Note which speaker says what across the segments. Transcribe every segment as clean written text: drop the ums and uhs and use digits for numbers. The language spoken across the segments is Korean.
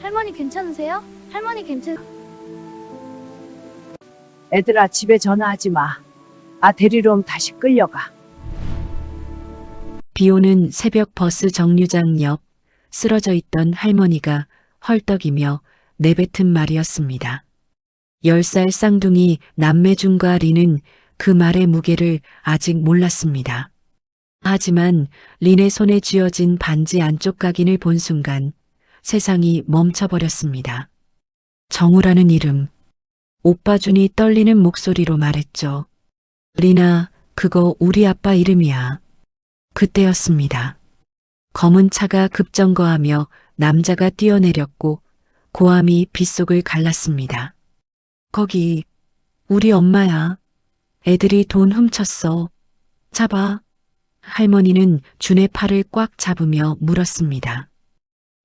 Speaker 1: 할머니 괜찮으세요? 할머니
Speaker 2: 애들아, 집에 전화하지 마. 데리러 오면 다시 끌려가.
Speaker 3: 비오는 새벽 버스 정류장 옆 쓰러져 있던 할머니가 헐떡이며 내뱉은 말이었습니다. 10살 쌍둥이 남매준과 리는 그 말의 무게를 아직 몰랐습니다. 하지만 린의 손에 쥐어진 반지 안쪽 각인을 본 순간 세상이 멈춰버렸습니다. 정우라는 이름. 오빠 준이 떨리는 목소리로 말했죠. 리나, 그거 우리 아빠 이름이야. 그때였습니다. 검은 차가 급정거하며 남자가 뛰어내렸고 고함이 빗속을 갈랐습니다. 거기 우리 엄마야. 애들이 돈 훔쳤어. 잡아. 할머니는 준의 팔을 꽉 잡으며 물었습니다.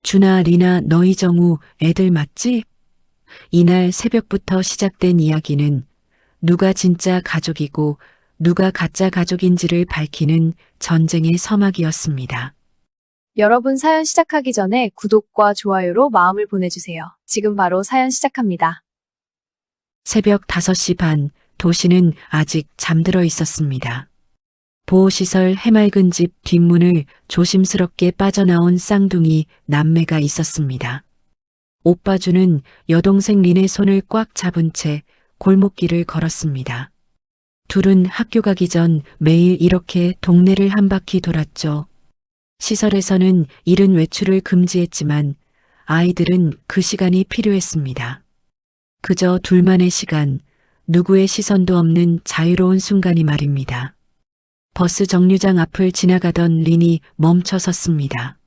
Speaker 3: 준아, 리나, 너희 정우 애들 맞지? 이날 새벽부터 시작된 이야기는 누가 진짜 가족이고 누가 가짜 가족인지를 밝히는 전쟁의 서막이었습니다.
Speaker 4: 여러분 사연 시작하기 전에 구독과 좋아요로 마음을 보내주세요. 지금 바로 사연 시작합니다.
Speaker 3: 새벽 5시 반, 도시는 아직 잠들어 있었습니다. 보호시설 해맑은 집 뒷문을 조심스럽게 빠져나온 쌍둥이 남매가 있었습니다. 오빠 준은 여동생 린의 손을 꽉 잡은 채 골목길을 걸었습니다. 둘은 학교 가기 전 매일 이렇게 동네를 한 바퀴 돌았죠. 시설에서는 이른 외출을 금지했지만 아이들은 그 시간이 필요했습니다. 그저 둘만의 시간, 누구의 시선도 없는 자유로운 순간이 말입니다. 버스 정류장 앞을 지나가던 린이 멈춰 섰습니다.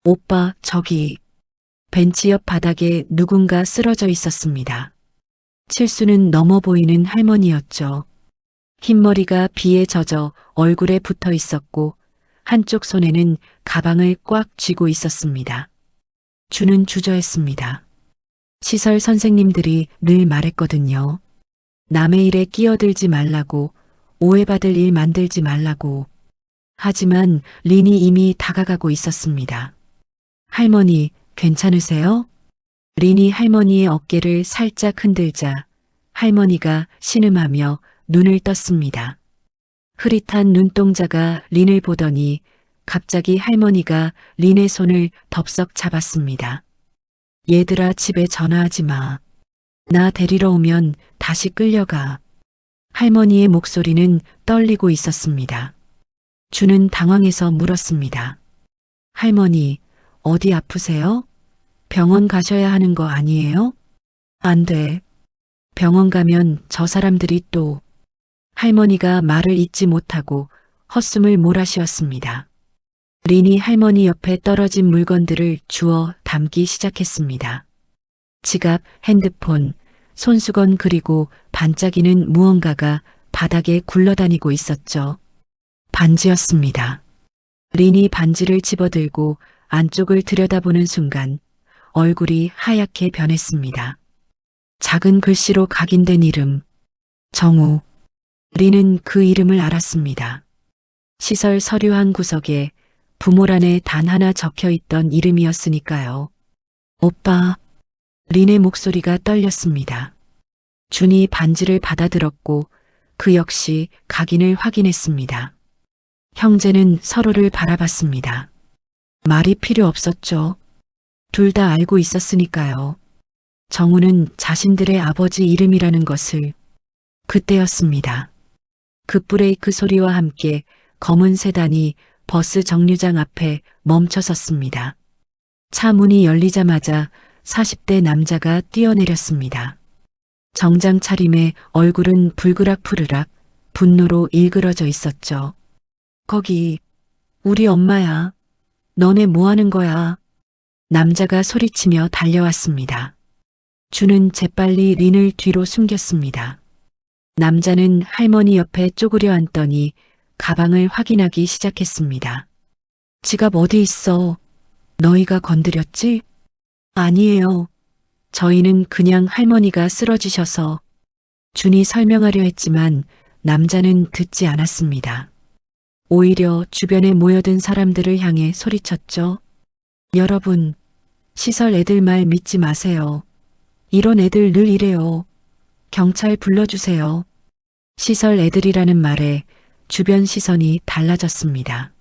Speaker 3: 오빠, 저기. 벤치 옆 바닥에 누군가 쓰러져 있었습니다. 칠수는 넘어 보이는 할머니였죠. 흰머리가 비에 젖어 얼굴에 붙어 있었고 한쪽 손에는 가방을 꽉 쥐고 있었습니다. 주는 주저했습니다. 시설 선생님들이 늘 말했거든요. 남의 일에 끼어들지 말라고, 오해받을 일 만들지 말라고. 하지만 린이 이미 다가가고 있었습니다. 할머니, 괜찮으세요? 린이 할머니의 어깨를 살짝 흔들자 할머니가 신음하며 눈을 떴습니다. 흐릿한 눈동자가 린을 보더니 갑자기 할머니가 린의 손을 덥석 잡았습니다. 얘들아, 집에 전화하지 마. 나 데리러 오면 다시 끌려가. 할머니의 목소리는 떨리고 있었습니다. 주는 당황해서 물었습니다. 할머니, 어디 아프세요? 병원 가셔야 하는 거 아니에요? 안 돼. 병원 가면 저 사람들이 또. 할머니가 말을 잇지 못하고 헛숨을 몰아쉬었습니다. 린이 할머니 옆에 떨어진 물건들을 주워 담기 시작했습니다. 지갑, 핸드폰, 손수건 그리고 반짝이는 무언가가 바닥에 굴러다니고 있었죠. 반지였습니다. 린이 반지를 집어들고 안쪽을 들여다보는 순간 얼굴이 하얗게 변했습니다. 작은 글씨로 각인된 이름, 정우. 린은 그 이름을 알았습니다. 시설 서류 한 구석에 부모란에 단 하나 적혀 있던 이름이었으니까요. 오빠. 린의 목소리가 떨렸습니다. 준이 반지를 받아들었고 그 역시 각인을 확인했습니다. 형제는 서로를 바라봤습니다. 말이 필요 없었죠. 둘 다 알고 있었으니까요. 정우는 자신들의 아버지 이름이라는 것을. 그때였습니다. 급브레이크 소리와 함께 검은 세단이 버스 정류장 앞에 멈춰 섰습니다. 차 문이 열리자마자 40대 남자가 뛰어내렸습니다. 정장 차림에 얼굴은 불그락푸르락 분노로 일그러져 있었죠. 거기 우리 엄마야. 너네 뭐 하는 거야? 남자가 소리치며 달려왔습니다. 주는 재빨리 린을 뒤로 숨겼습니다. 남자는 할머니 옆에 쪼그려 앉더니 가방을 확인하기 시작했습니다. 지갑 어디 있어? 너희가 건드렸지? 아니에요. 저희는 그냥 할머니가 쓰러지셔서. 준이 설명하려 했지만 남자는 듣지 않았습니다. 오히려 주변에 모여든 사람들을 향해 소리쳤죠. 여러분, 시설 애들 말 믿지 마세요. 이런 애들 늘 이래요. 경찰 불러주세요. 시설 애들이라는 말에 주변 시선이 달라졌습니다.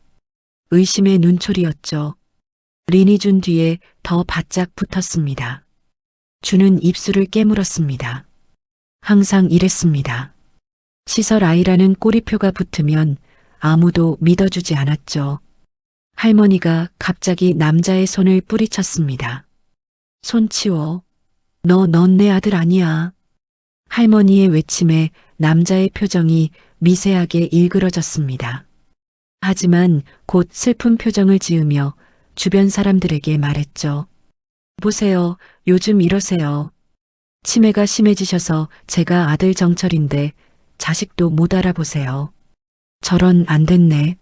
Speaker 3: 의심의 눈초리였죠. 린이 준 뒤에 더 바짝 붙었습니다. 주는 입술을 깨물었습니다. 항상 이랬습니다. 시설 아이라는 꼬리표가 붙으면 아무도 믿어주지 않았죠. 할머니가 갑자기 남자의 손을 뿌리쳤습니다. 손 치워. 넌 내 아들 아니야. 할머니의 외침에 남자의 표정이 미세하게 일그러졌습니다. 하지만 곧 슬픈 표정을 지으며 주변 사람들에게 말했죠. 보세요. 요즘 이러세요. 치매가 심해지셔서 제가 아들 정철인데 자식도 못 알아보세요. 저런 안 됐네.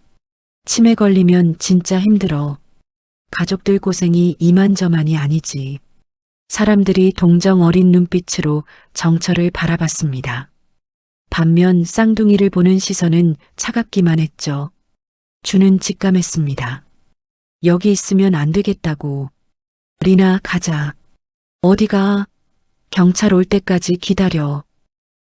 Speaker 3: 치매 걸리면 진짜 힘들어. 가족들 고생이 이만저만이 아니지. 사람들이 동정 어린 눈빛으로 정철을 바라봤습니다. 반면 쌍둥이를 보는 시선은 차갑기만 했죠. 주는 직감했습니다. 여기 있으면 안 되겠다고. 리나 가자. 어디가? 경찰 올 때까지 기다려.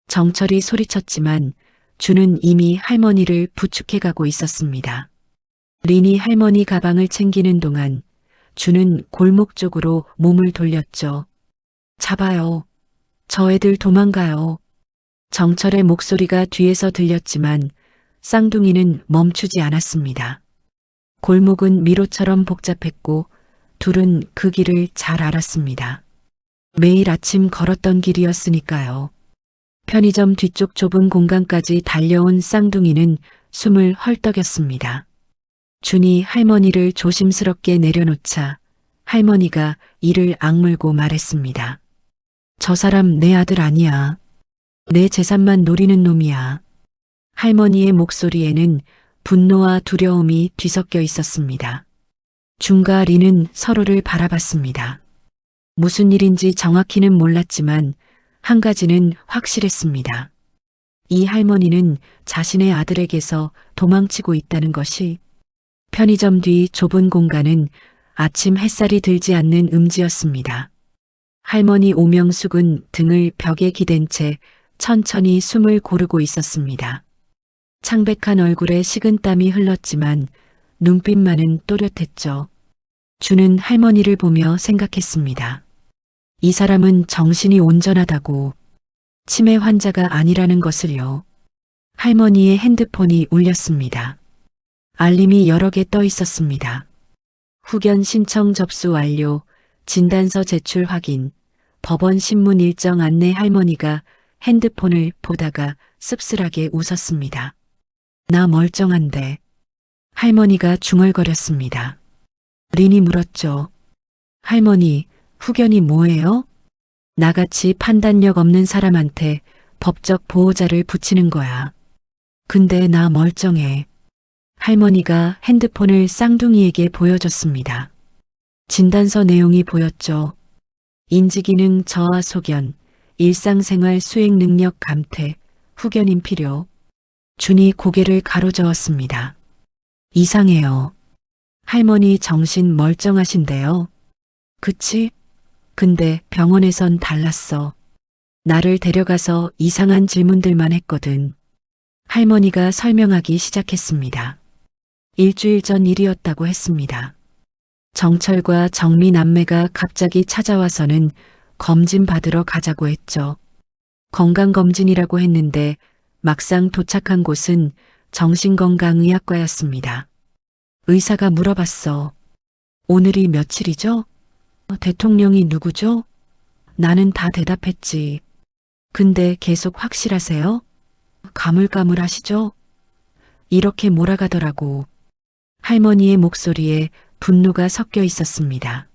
Speaker 3: 정철이 소리쳤지만 주는 이미 할머니를 부축해가고 있었습니다. 린이 할머니 가방을 챙기는 동안 주는 골목 쪽으로 몸을 돌렸죠. 잡아요. 저 애들 도망가요. 정철의 목소리가 뒤에서 들렸지만 쌍둥이는 멈추지 않았습니다. 골목은 미로처럼 복잡했고 둘은 그 길을 잘 알았습니다. 매일 아침 걸었던 길이었으니까요. 편의점 뒤쪽 좁은 공간까지 달려온 쌍둥이는 숨을 헐떡였습니다. 준이 할머니를 조심스럽게 내려놓자 할머니가 이를 악물고 말했습니다. 저 사람 내 아들 아니야. 내 재산만 노리는 놈이야. 할머니의 목소리에는 분노와 두려움이 뒤섞여 있었습니다. 준과 리는 서로를 바라봤습니다. 무슨 일인지 정확히는 몰랐지만 한 가지는 확실했습니다. 이 할머니는 자신의 아들에게서 도망치고 있다는 것이. 편의점 뒤 좁은 공간은 아침 햇살이 들지 않는 음지였습니다. 할머니 오명숙은 등을 벽에 기댄 채 천천히 숨을 고르고 있었습니다. 창백한 얼굴에 식은땀이 흘렀지만 눈빛만은 또렷했죠. 주는 할머니를 보며 생각했습니다. 이 사람은 정신이 온전하다고. 치매 환자가 아니라는 것을요. 할머니의 핸드폰이 울렸습니다. 알림이 여러 개 떠 있었습니다. 후견 신청 접수 완료, 진단서 제출 확인, 법원 신문 일정 안내. 할머니가 핸드폰을 보다가 씁쓸하게 웃었습니다. 나 멀쩡한데. 할머니가 중얼거렸습니다. 린이 물었죠. 할머니, 후견이 뭐예요? 나같이 판단력 없는 사람한테 법적 보호자를 붙이는 거야. 근데 나 멀쩡해. 할머니가 핸드폰을 쌍둥이에게 보여줬습니다. 진단서 내용이 보였죠. 인지기능 저하 소견, 일상생활 수행 능력 감퇴, 후견인 필요. 준이 고개를 가로저었습니다. 이상해요. 할머니 정신 멀쩡하신데요. 그치? 근데 병원에선 달랐어. 나를 데려가서 이상한 질문들만 했거든. 할머니가 설명하기 시작했습니다. 일주일 전 일이었다고 했습니다. 정철과 정미 남매가 갑자기 찾아와서는 검진 받으러 가자고 했죠. 건강검진이라고 했는데 막상 도착한 곳은 정신건강의학과였습니다. 의사가 물어봤어. 오늘이 며칠이죠? 대통령이 누구죠? 나는 다 대답했지. 근데 계속 확실하세요? 가물가물하시죠? 이렇게 몰아가더라고. 할머니의 목소리에 분노가 섞여 있었습니다.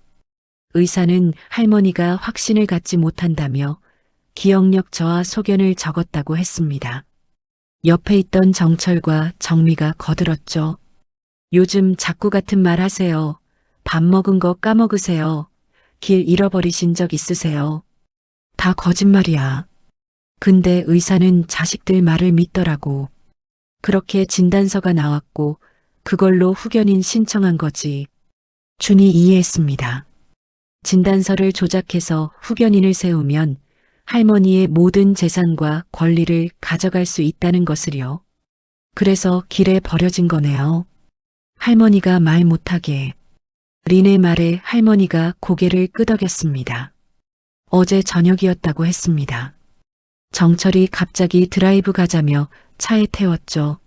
Speaker 3: 의사는 할머니가 확신을 갖지 못한다며 기억력 저하 소견을 적었다고 했습니다. 옆에 있던 정철과 정미가 거들었죠. 요즘 자꾸 같은 말 하세요. 밥 먹은 거 까먹으세요. 길 잃어버리신 적 있으세요? 다 거짓말이야. 근데 의사는 자식들 말을 믿더라고. 그렇게 진단서가 나왔고 그걸로 후견인 신청한 거지. 준이 이해했습니다. 진단서를 조작해서 후견인을 세우면 할머니의 모든 재산과 권리를 가져갈 수 있다는 것을요. 그래서 길에 버려진 거네요. 할머니가 말 못하게. 린의 말에 할머니가 고개를 끄덕였습니다. 어제 저녁이었다고 했습니다. 정철이 갑자기 드라이브 가자며 차에 태웠죠.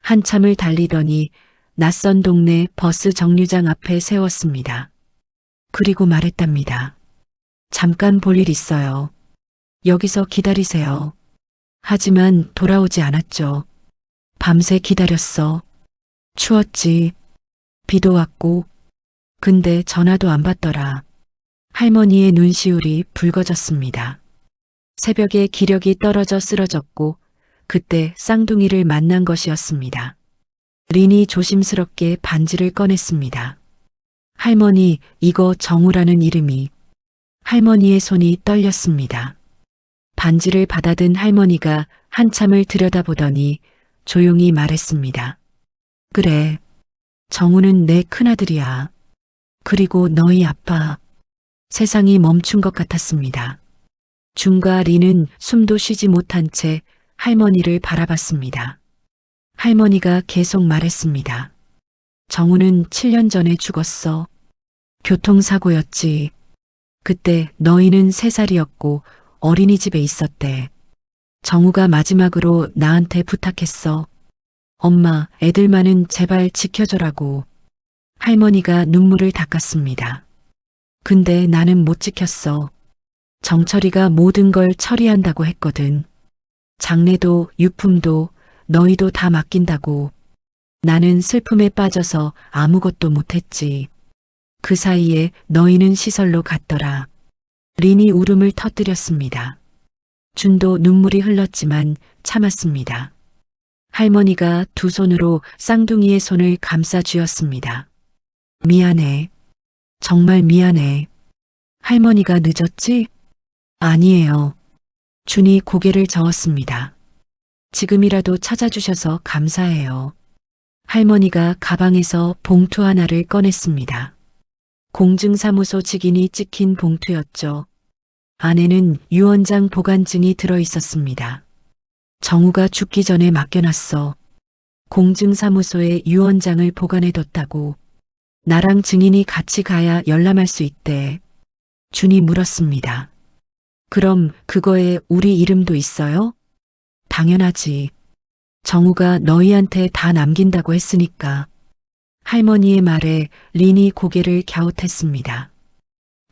Speaker 3: 한참을 달리더니 낯선 동네 버스 정류장 앞에 세웠습니다. 그리고 말했답니다. 잠깐 볼 일 있어요. 여기서 기다리세요. 하지만 돌아오지 않았죠. 밤새 기다렸어. 추웠지. 비도 왔고. 근데 전화도 안 받더라. 할머니의 눈시울이 붉어졌습니다. 새벽에 기력이 떨어져 쓰러졌고 그때 쌍둥이를 만난 것이었습니다. 린이 조심스럽게 반지를 꺼냈습니다. 할머니, 이거 정우라는 이름이. 할머니의 손이 떨렸습니다. 반지를 받아든 할머니가 한참을 들여다보더니 조용히 말했습니다. 그래, 정우는 내 큰아들이야. 그리고 너희 아빠. 세상이 멈춘 것 같았습니다. 준과 린은 숨도 쉬지 못한 채 할머니를 바라봤습니다. 할머니가 계속 말했습니다. 정우는 7년 전에 죽었어. 교통사고였지. 그때 너희는 3살이었고 어린이집에 있었대. 정우가 마지막으로 나한테 부탁했어. 엄마, 애들만은 제발 지켜줘라고. 할머니가 눈물을 닦았습니다. 근데 나는 못 지켰어. 정철이가 모든 걸 처리한다고 했거든. 장례도 유품도 너희도 다 맡긴다고. 나는 슬픔에 빠져서 아무것도 못했지. 그 사이에 너희는 시설로 갔더라. 린이 울음을 터뜨렸습니다. 준도 눈물이 흘렀지만 참았습니다. 할머니가 두 손으로 쌍둥이의 손을 감싸 쥐었습니다. 미안해. 정말 미안해. 할머니가 늦었지? 아니에요. 준이 고개를 저었습니다. 지금이라도 찾아주셔서 감사해요. 할머니가 가방에서 봉투 하나를 꺼냈습니다. 공증사무소 직인이 찍힌 봉투였죠. 안에는 유언장 보관증이 들어있었습니다. 정우가 죽기 전에 맡겨놨어. 공증사무소에 유언장을 보관해뒀다고. 나랑 증인이 같이 가야 열람할 수 있대. 준이 물었습니다. 그럼 그거에 우리 이름도 있어요? 당연하지. 정우가 너희한테 다 남긴다고 했으니까. 할머니의 말에 린이 고개를 갸웃했습니다.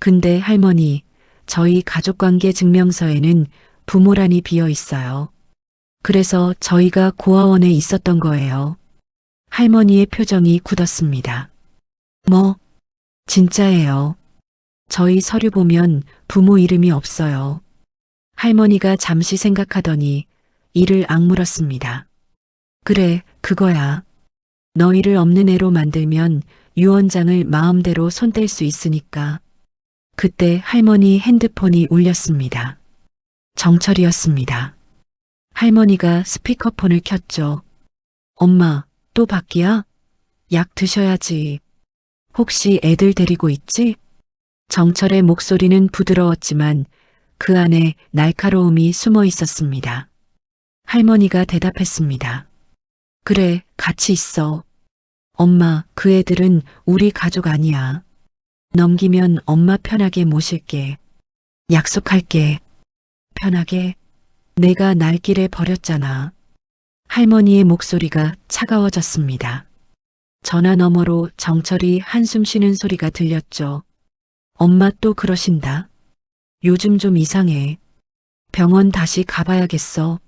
Speaker 3: 근데 할머니, 저희 가족관계 증명서에는 부모란이 비어 있어요. 그래서 저희가 고아원에 있었던 거예요. 할머니의 표정이 굳었습니다. 뭐? 진짜예요. 저희 서류 보면 부모 이름이 없어요. 할머니가 잠시 생각하더니 이를 악물었습니다. 그래, 그거야. 너희를 없는 애로 만들면 유언장을 마음대로 손댈 수 있으니까. 그때 할머니 핸드폰이 울렸습니다. 정철이었습니다. 할머니가 스피커폰을 켰죠. 엄마, 또 밖이야? 약 드셔야지. 혹시 애들 데리고 있지? 정철의 목소리는 부드러웠지만 그 안에 날카로움이 숨어 있었습니다. 할머니가 대답했습니다. 그래, 같이 있어. 엄마, 그 애들은 우리 가족 아니야. 넘기면 엄마 편하게 모실게. 약속할게. 편하게? 내가 날 길에 버렸잖아. 할머니의 목소리가 차가워졌습니다. 전화 너머로 정철이 한숨 쉬는 소리가 들렸죠. 엄마 또 그러신다. 요즘 좀 이상해. 병원 다시 가봐야겠어.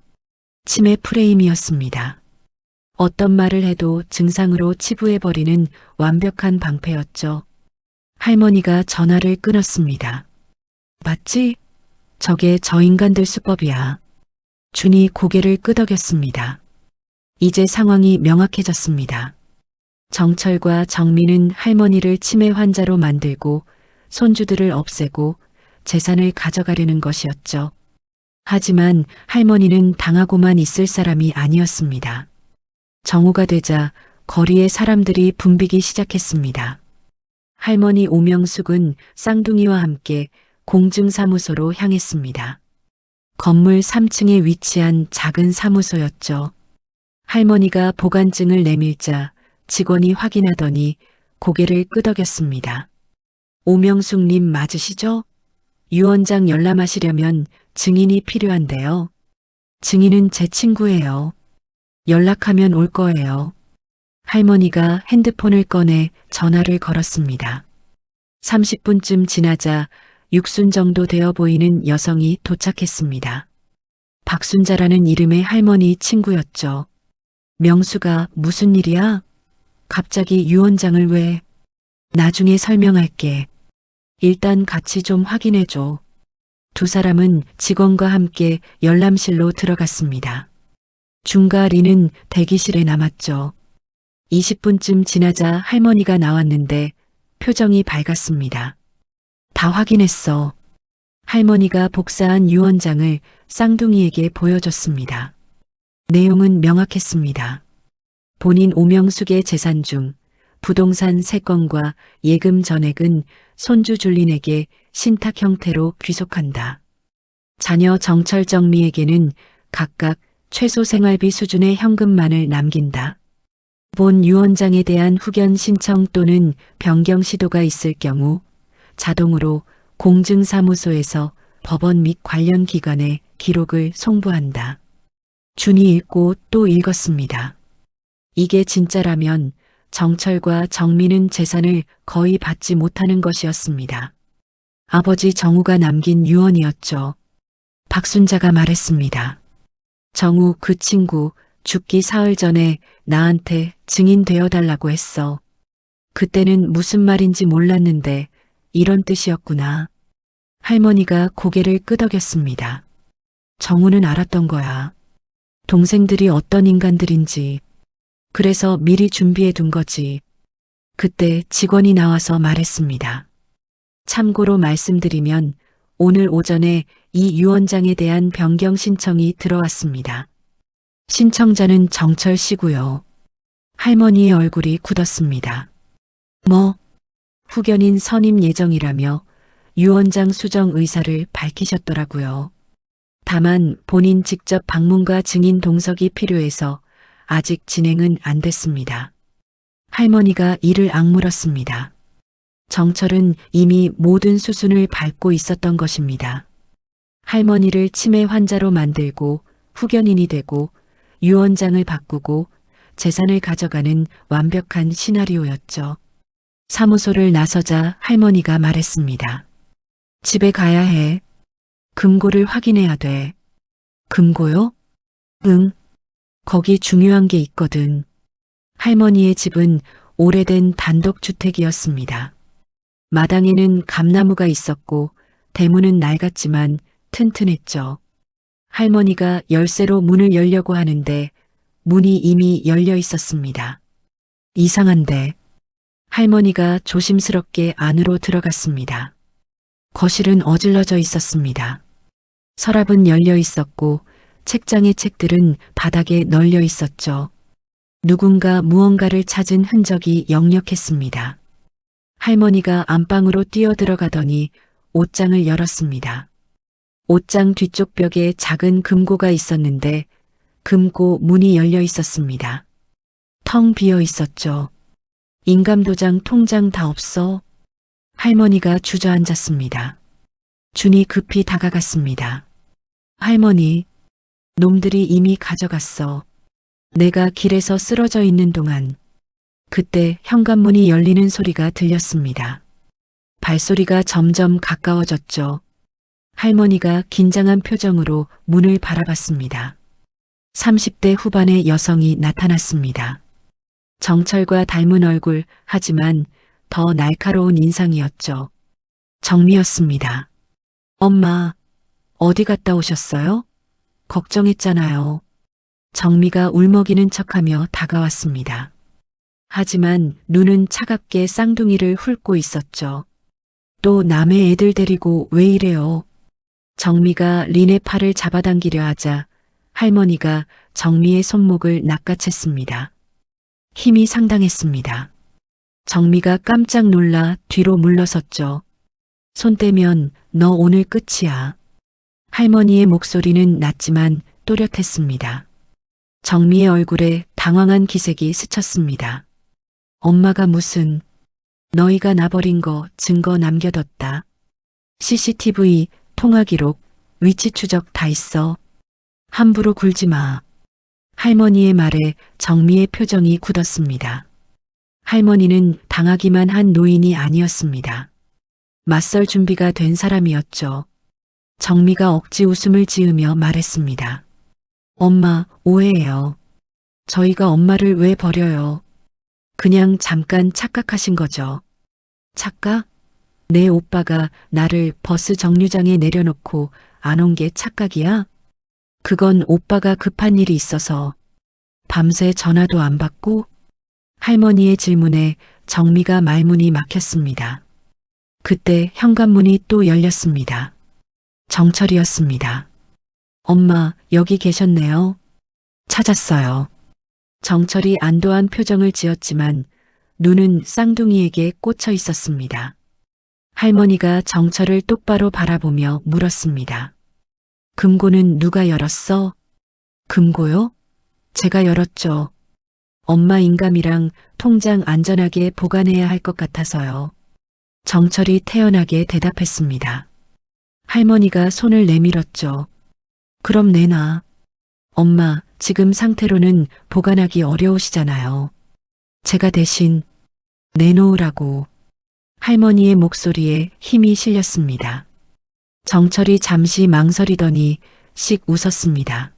Speaker 3: 치매 프레임이었습니다. 어떤 말을 해도 증상으로 치부해버리는 완벽한 방패였죠. 할머니가 전화를 끊었습니다. 맞지? 저게 저 인간들 수법이야. 준이 고개를 끄덕였습니다. 이제 상황이 명확해졌습니다. 정철과 정민은 할머니를 치매 환자로 만들고 손주들을 없애고 재산을 가져가려는 것이었죠. 하지만 할머니는 당하고만 있을 사람이 아니었습니다. 정오가 되자 거리에 사람들이 붐비기 시작했습니다. 할머니 오명숙은 쌍둥이와 함께 공증사무소로 향했습니다. 건물 3층에 위치한 작은 사무소였죠. 할머니가 보관증을 내밀자 직원이 확인하더니 고개를 끄덕였습니다. 오명숙님 맞으시죠? 유 원장 열람하시려면 증인이 필요한데요. 증인은 제 친구예요. 연락하면 올 거예요. 할머니가 핸드폰을 꺼내 전화를 걸었습니다. 30분쯤 지나자 육순 정도 되어 보이는 여성이 도착했습니다. 박순자라는 이름의 할머니 친구였죠. 명수가 무슨 일이야? 갑자기 유 원장을 왜? 나중에 설명할게. 일단 같이 좀 확인해줘. 두 사람은 직원과 함께 열람실로 들어갔습니다. 중과 리는 대기실에 남았죠. 20분쯤 지나자 할머니가 나왔는데 표정이 밝았습니다. 다 확인했어. 할머니가 복사한 유 원장을 쌍둥이에게 보여줬습니다. 내용은 명확했습니다. 본인 오명숙의 재산 중 부동산 3건과 예금 전액은 손주 줄린에게 신탁 형태로 귀속한다. 자녀 정철 정미에게는 각각 최소 생활비 수준의 현금만을 남긴다. 본 유 원장에 대한 후견 신청 또는 변경 시도가 있을 경우 자동으로 공증사무소에서 법원 및 관련 기관에 기록을 송부한다. 준이 읽고 또 읽었습니다. 이게 진짜라면 정철과 정미는 재산을 거의 받지 못하는 것이었습니다. 아버지 정우가 남긴 유언이었죠. 박순자가 말했습니다. 정우 그 친구 죽기 사흘 전에 나한테 증인 되어달라고 했어. 그때는 무슨 말인지 몰랐는데 이런 뜻이었구나. 할머니가 고개를 끄덕였습니다. 정우는 알았던 거야. 동생들이 어떤 인간들인지. 그래서 미리 준비해 둔 거지. 그때 직원이 나와서 말했습니다. 참고로 말씀드리면 오늘 오전에 이 유 원장에 대한 변경 신청이 들어왔습니다. 신청자는 정철 씨고요. 할머니의 얼굴이 굳었습니다. 뭐? 후견인 선임 예정이라며 유 원장 수정 의사를 밝히셨더라고요. 다만 본인 직접 방문과 증인 동석이 필요해서 아직 진행은 안 됐습니다. 할머니가 이를 악물었습니다. 정철은 이미 모든 수순을 밟고 있었던 것입니다. 할머니를 치매 환자로 만들고 후견인이 되고 유 원장을 바꾸고 재산을 가져가는 완벽한 시나리오였죠. 사무소를 나서자 할머니가 말했습니다. 집에 가야 해. 금고를 확인해야 돼. 금고요? 응. 거기 중요한 게 있거든. 할머니의 집은 오래된 단독주택이었습니다. 마당에는 감나무가 있었고 대문은 낡았지만 튼튼했죠. 할머니가 열쇠로 문을 열려고 하는데 문이 이미 열려 있었습니다. 이상한데. 할머니가 조심스럽게 안으로 들어갔습니다. 거실은 어질러져 있었습니다. 서랍은 열려 있었고 책장의 책들은 바닥에 널려 있었죠. 누군가 무언가를 찾은 흔적이 역력했습니다. 할머니가 안방으로 뛰어들어가더니 옷장을 열었습니다. 옷장 뒤쪽 벽에 작은 금고가 있었는데 금고 문이 열려 있었습니다. 텅 비어 있었죠. 인감도장 통장 다 없어? 할머니가 주저앉았습니다. 준이 급히 다가갔습니다. 할머니, 놈들이 이미 가져갔어. 내가 길에서 쓰러져 있는 동안. 그때 현관문이 열리는 소리가 들렸습니다. 발소리가 점점 가까워졌죠. 할머니가 긴장한 표정으로 문을 바라봤습니다. 30대 후반의 여성이 나타났습니다. 정철과 닮은 얼굴, 하지만 더 날카로운 인상이었죠. 정미였습니다. 엄마, 어디 갔다 오셨어요? 걱정했잖아요. 정미가 울먹이는 척하며 다가왔습니다. 하지만 눈은 차갑게 쌍둥이를 훑고 있었죠. 또 남의 애들 데리고 왜 이래요? 정미가 린의 팔을 잡아당기려 하자 할머니가 정미의 손목을 낚아챘습니다. 힘이 상당했습니다. 정미가 깜짝 놀라 뒤로 물러섰죠. 손 떼면 너 오늘 끝이야. 할머니의 목소리는 낮지만 또렷했습니다. 정미의 얼굴에 당황한 기색이 스쳤습니다. 엄마가 무슨, 너희가 나버린 거 증거 남겨뒀다. CCTV, 통화 기록, 위치 추적 다 있어. 함부로 굴지 마. 할머니의 말에 정미의 표정이 굳었습니다. 할머니는 당하기만 한 노인이 아니었습니다. 맞설 준비가 된 사람이었죠. 정미가 억지 웃음을 지으며 말했습니다. 엄마, 오해해요. 저희가 엄마를 왜 버려요? 그냥 잠깐 착각하신 거죠. 착각? 내 오빠가 나를 버스 정류장에 내려놓고 안 온 게 착각이야? 그건 오빠가 급한 일이 있어서 밤새 전화도 안 받고. 할머니의 질문에 정미가 말문이 막혔습니다. 그때 현관문이 또 열렸습니다. 정철이었습니다. 엄마, 여기 계셨네요. 찾았어요. 정철이 안도한 표정을 지었지만 눈은 쌍둥이에게 꽂혀 있었습니다. 할머니가 정철을 똑바로 바라보며 물었습니다. 금고는 누가 열었어? 금고요? 제가 열었죠. 엄마 인감이랑 통장 안전하게 보관해야 할 것 같아서요. 정철이 태연하게 대답했습니다. 할머니가 손을 내밀었죠. 그럼 내놔. 엄마, 지금 상태로는 보관하기 어려우시잖아요. 제가 대신 내놓으라고. 할머니의 목소리에 힘이 실렸습니다. 정철이 잠시 망설이더니 씩 웃었습니다.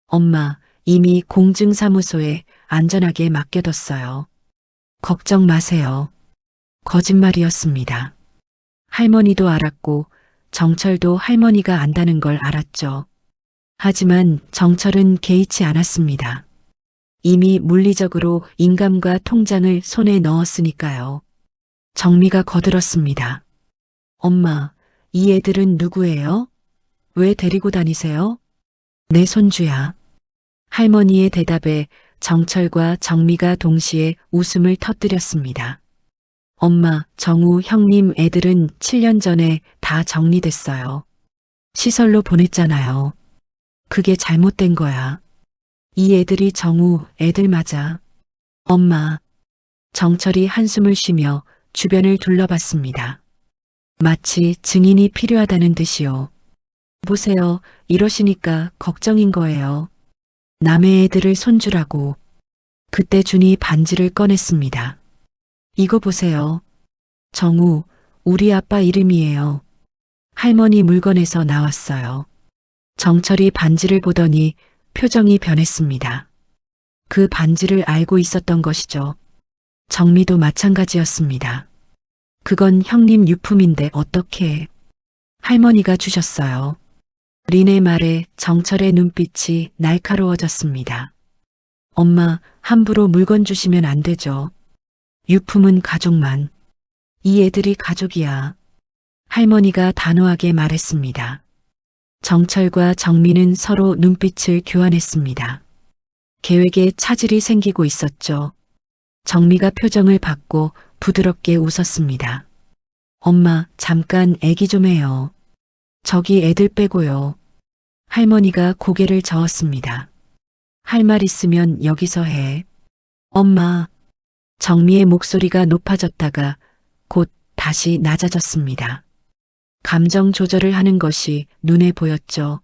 Speaker 3: 엄마, 이미 공증사무소에 안전하게 맡겨뒀어요. 걱정 마세요. 거짓말이었습니다. 할머니도 알았고 정철도 할머니가 안다는 걸 알았죠. 하지만 정철은 개의치 않았습니다. 이미 물리적으로 인감과 통장을 손에 넣었으니까요. 정미가 거들었습니다. 엄마, 이 애들은 누구예요? 왜 데리고 다니세요? 내 손주야. 할머니의 대답에 정철과 정미가 동시에 웃음을 터뜨렸습니다. 엄마, 정우 형님 애들은 7년 전에 다 정리됐어요. 시설로 보냈잖아요. 그게 잘못된 거야. 이 애들이 정우 애들 맞아. 엄마. 정철이 한숨을 쉬며 주변을 둘러봤습니다. 마치 증인이 필요하다는 듯이요. 보세요. 이러시니까 걱정인 거예요. 남의 애들을 손주라고. 그때 준이 반지를 꺼냈습니다. 이거 보세요. 정우, 우리 아빠 이름이에요. 할머니 물건에서 나왔어요. 정철이 반지를 보더니 표정이 변했습니다. 그 반지를 알고 있었던 것이죠. 정미도 마찬가지였습니다. 그건 형님 유품인데 어떻게. 할머니가 주셨어요. 린의 말에 정철의 눈빛이 날카로워졌습니다. 엄마, 함부로 물건 주시면 안 되죠. 유품은 가족만. 이 애들이 가족이야. 할머니가 단호하게 말했습니다. 정철과 정미는 서로 눈빛을 교환했습니다. 계획에 차질이 생기고 있었죠. 정미가 표정을 받고 부드럽게 웃었습니다. 엄마, 잠깐 애기 좀 해요. 저기 애들 빼고요. 할머니가 고개를 저었습니다. 할 말 있으면 여기서 해. 엄마. 정미의 목소리가 높아졌다가 곧 다시 낮아졌습니다. 감정 조절을 하는 것이 눈에 보였죠.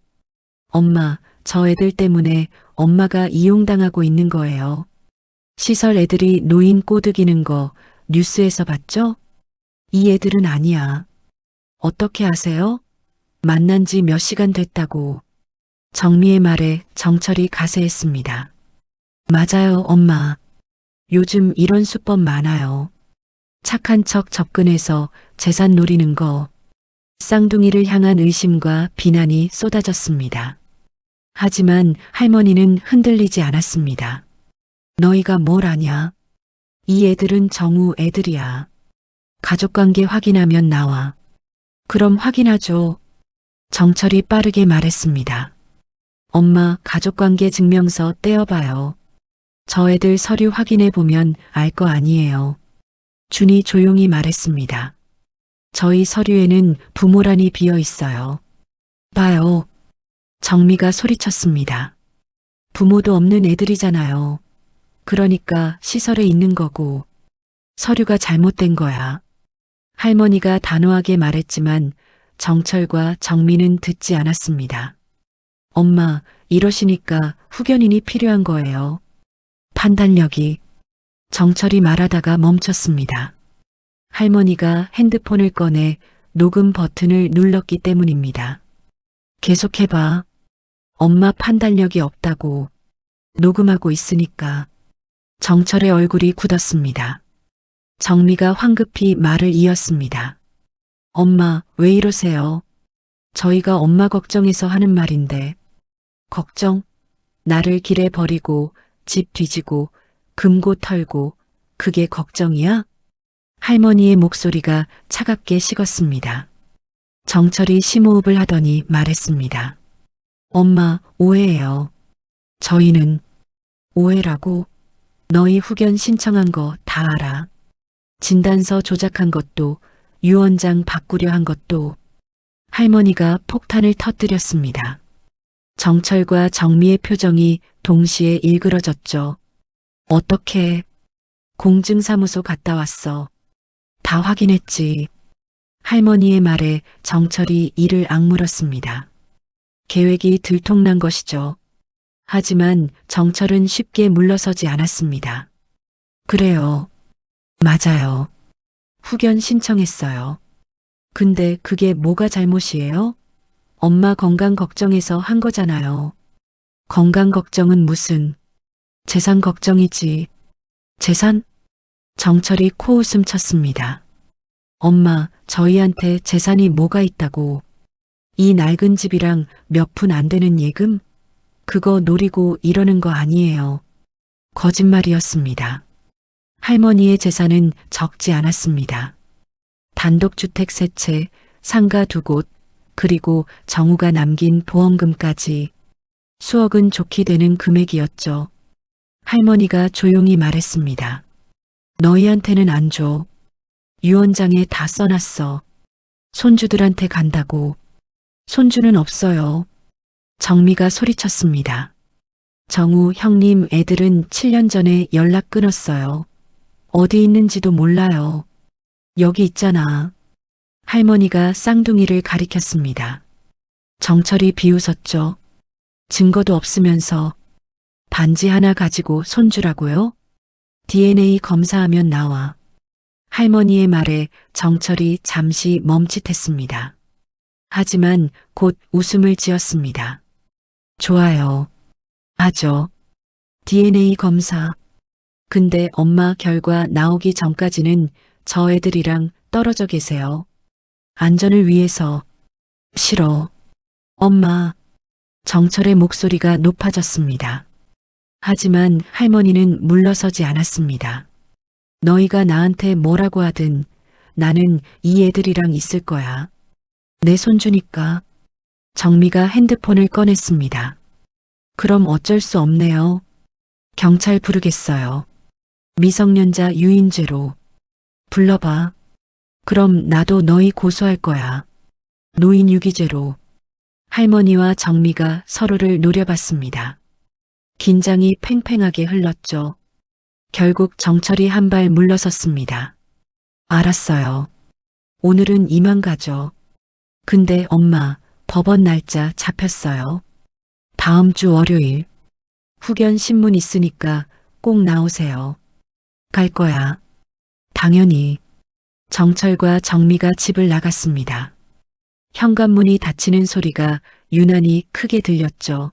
Speaker 3: 엄마, 저 애들 때문에 엄마가 이용당하고 있는 거예요. 시설 애들이 노인 꼬드기는 거 뉴스에서 봤죠? 이 애들은 아니야. 어떻게 아세요? 만난 지 몇 시간 됐다고. 정미의 말에 정철이 가세했습니다. 맞아요, 엄마. 요즘 이런 수법 많아요. 착한 척 접근해서 재산 노리는 거. 쌍둥이를 향한 의심과 비난이 쏟아졌습니다. 하지만 할머니는 흔들리지 않았습니다. 너희가 뭘 아냐? 이 애들은 정우 애들이야. 가족관계 확인하면 나와. 그럼 확인하죠. 정철이 빠르게 말했습니다. 엄마, 가족관계 증명서 떼어봐요. 저 애들 서류 확인해 보면 알 거 아니에요. 준이 조용히 말했습니다. 저희 서류에는 부모란이 비어 있어요. 봐요. 정미가 소리쳤습니다. 부모도 없는 애들이잖아요. 그러니까 시설에 있는 거고 서류가 잘못된 거야. 할머니가 단호하게 말했지만 정철과 정미는 듣지 않았습니다. 엄마, 이러시니까 후견인이 필요한 거예요. 판단력이. 정철이 말하다가 멈췄습니다. 할머니가 핸드폰을 꺼내 녹음 버튼을 눌렀기 때문입니다. 계속해봐. 엄마 판단력이 없다고. 녹음하고 있으니까. 정철의 얼굴이 굳었습니다. 정미가 황급히 말을 이었습니다. 엄마, 왜 이러세요? 저희가 엄마 걱정해서 하는 말인데. 걱정? 나를 길에 버리고 집 뒤지고 금고 털고 그게 걱정이야? 할머니의 목소리가 차갑게 식었습니다. 정철이 심호흡을 하더니 말했습니다. 엄마, 오해예요. 저희는 오해라고? 너희 후견 신청한 거 다 알아. 진단서 조작한 것도 유언장 바꾸려 한 것도. 할머니가 폭탄을 터뜨렸습니다. 정철과 정미의 표정이 동시에 일그러졌죠. 어떻게? 공증사무소 갔다 왔어. 다 확인했지. 할머니의 말에 정철이 이를 악물었습니다. 계획이 들통난 것이죠. 하지만 정철은 쉽게 물러서지 않았습니다. 그래요. 맞아요. 후견 신청했어요. 근데 그게 뭐가 잘못이에요? 엄마 건강 걱정해서 한 거잖아요. 건강 걱정은 무슨, 재산 걱정이지. 재산? 정철이 코웃음 쳤습니다. 엄마, 저희한테 재산이 뭐가 있다고. 이 낡은 집이랑 몇 푼 안 되는 예금? 그거 노리고 이러는 거 아니에요. 거짓말이었습니다. 할머니의 재산은 적지 않았습니다. 단독주택 3채, 상가 2곳, 그리고 정우가 남긴 보험금까지 수억은 좋게 되는 금액이었죠. 할머니가 조용히 말했습니다. 너희한테는 안 줘. 유언장에 다 써놨어. 손주들한테 간다고. 손주는 없어요. 정미가 소리쳤습니다. 정우 형님 애들은 7년 전에 연락 끊었어요. 어디 있는지도 몰라요. 여기 있잖아. 할머니가 쌍둥이를 가리켰습니다. 정철이 비웃었죠. 증거도 없으면서 반지 하나 가지고 손주라고요? DNA 검사하면 나와. 할머니의 말에 정철이 잠시 멈칫했습니다. 하지만 곧 웃음을 지었습니다. 좋아요. 하죠. DNA 검사. 근데 엄마 결과 나오기 전까지는 저 애들이랑 떨어져 계세요. 안전을 위해서. 싫어. 엄마. 정철의 목소리가 높아졌습니다. 하지만 할머니는 물러서지 않았습니다. 너희가 나한테 뭐라고 하든 나는 이 애들이랑 있을 거야. 내 손주니까. 정미가 핸드폰을 꺼냈습니다. 그럼 어쩔 수 없네요. 경찰 부르겠어요. 미성년자 유인죄로. 불러봐. 그럼 나도 너희 고소할 거야. 노인 유기죄로. 할머니와 정미가 서로를 노려봤습니다. 긴장이 팽팽하게 흘렀죠. 결국 정철이 한 발 물러섰습니다. 알았어요. 오늘은 이만 가죠. 근데 엄마, 법원 날짜 잡혔어요. 다음 주 월요일. 후견 신문 있으니까 꼭 나오세요. 갈 거야. 당연히. 정철과 정미가 집을 나갔습니다. 현관문이 닫히는 소리가 유난히 크게 들렸죠.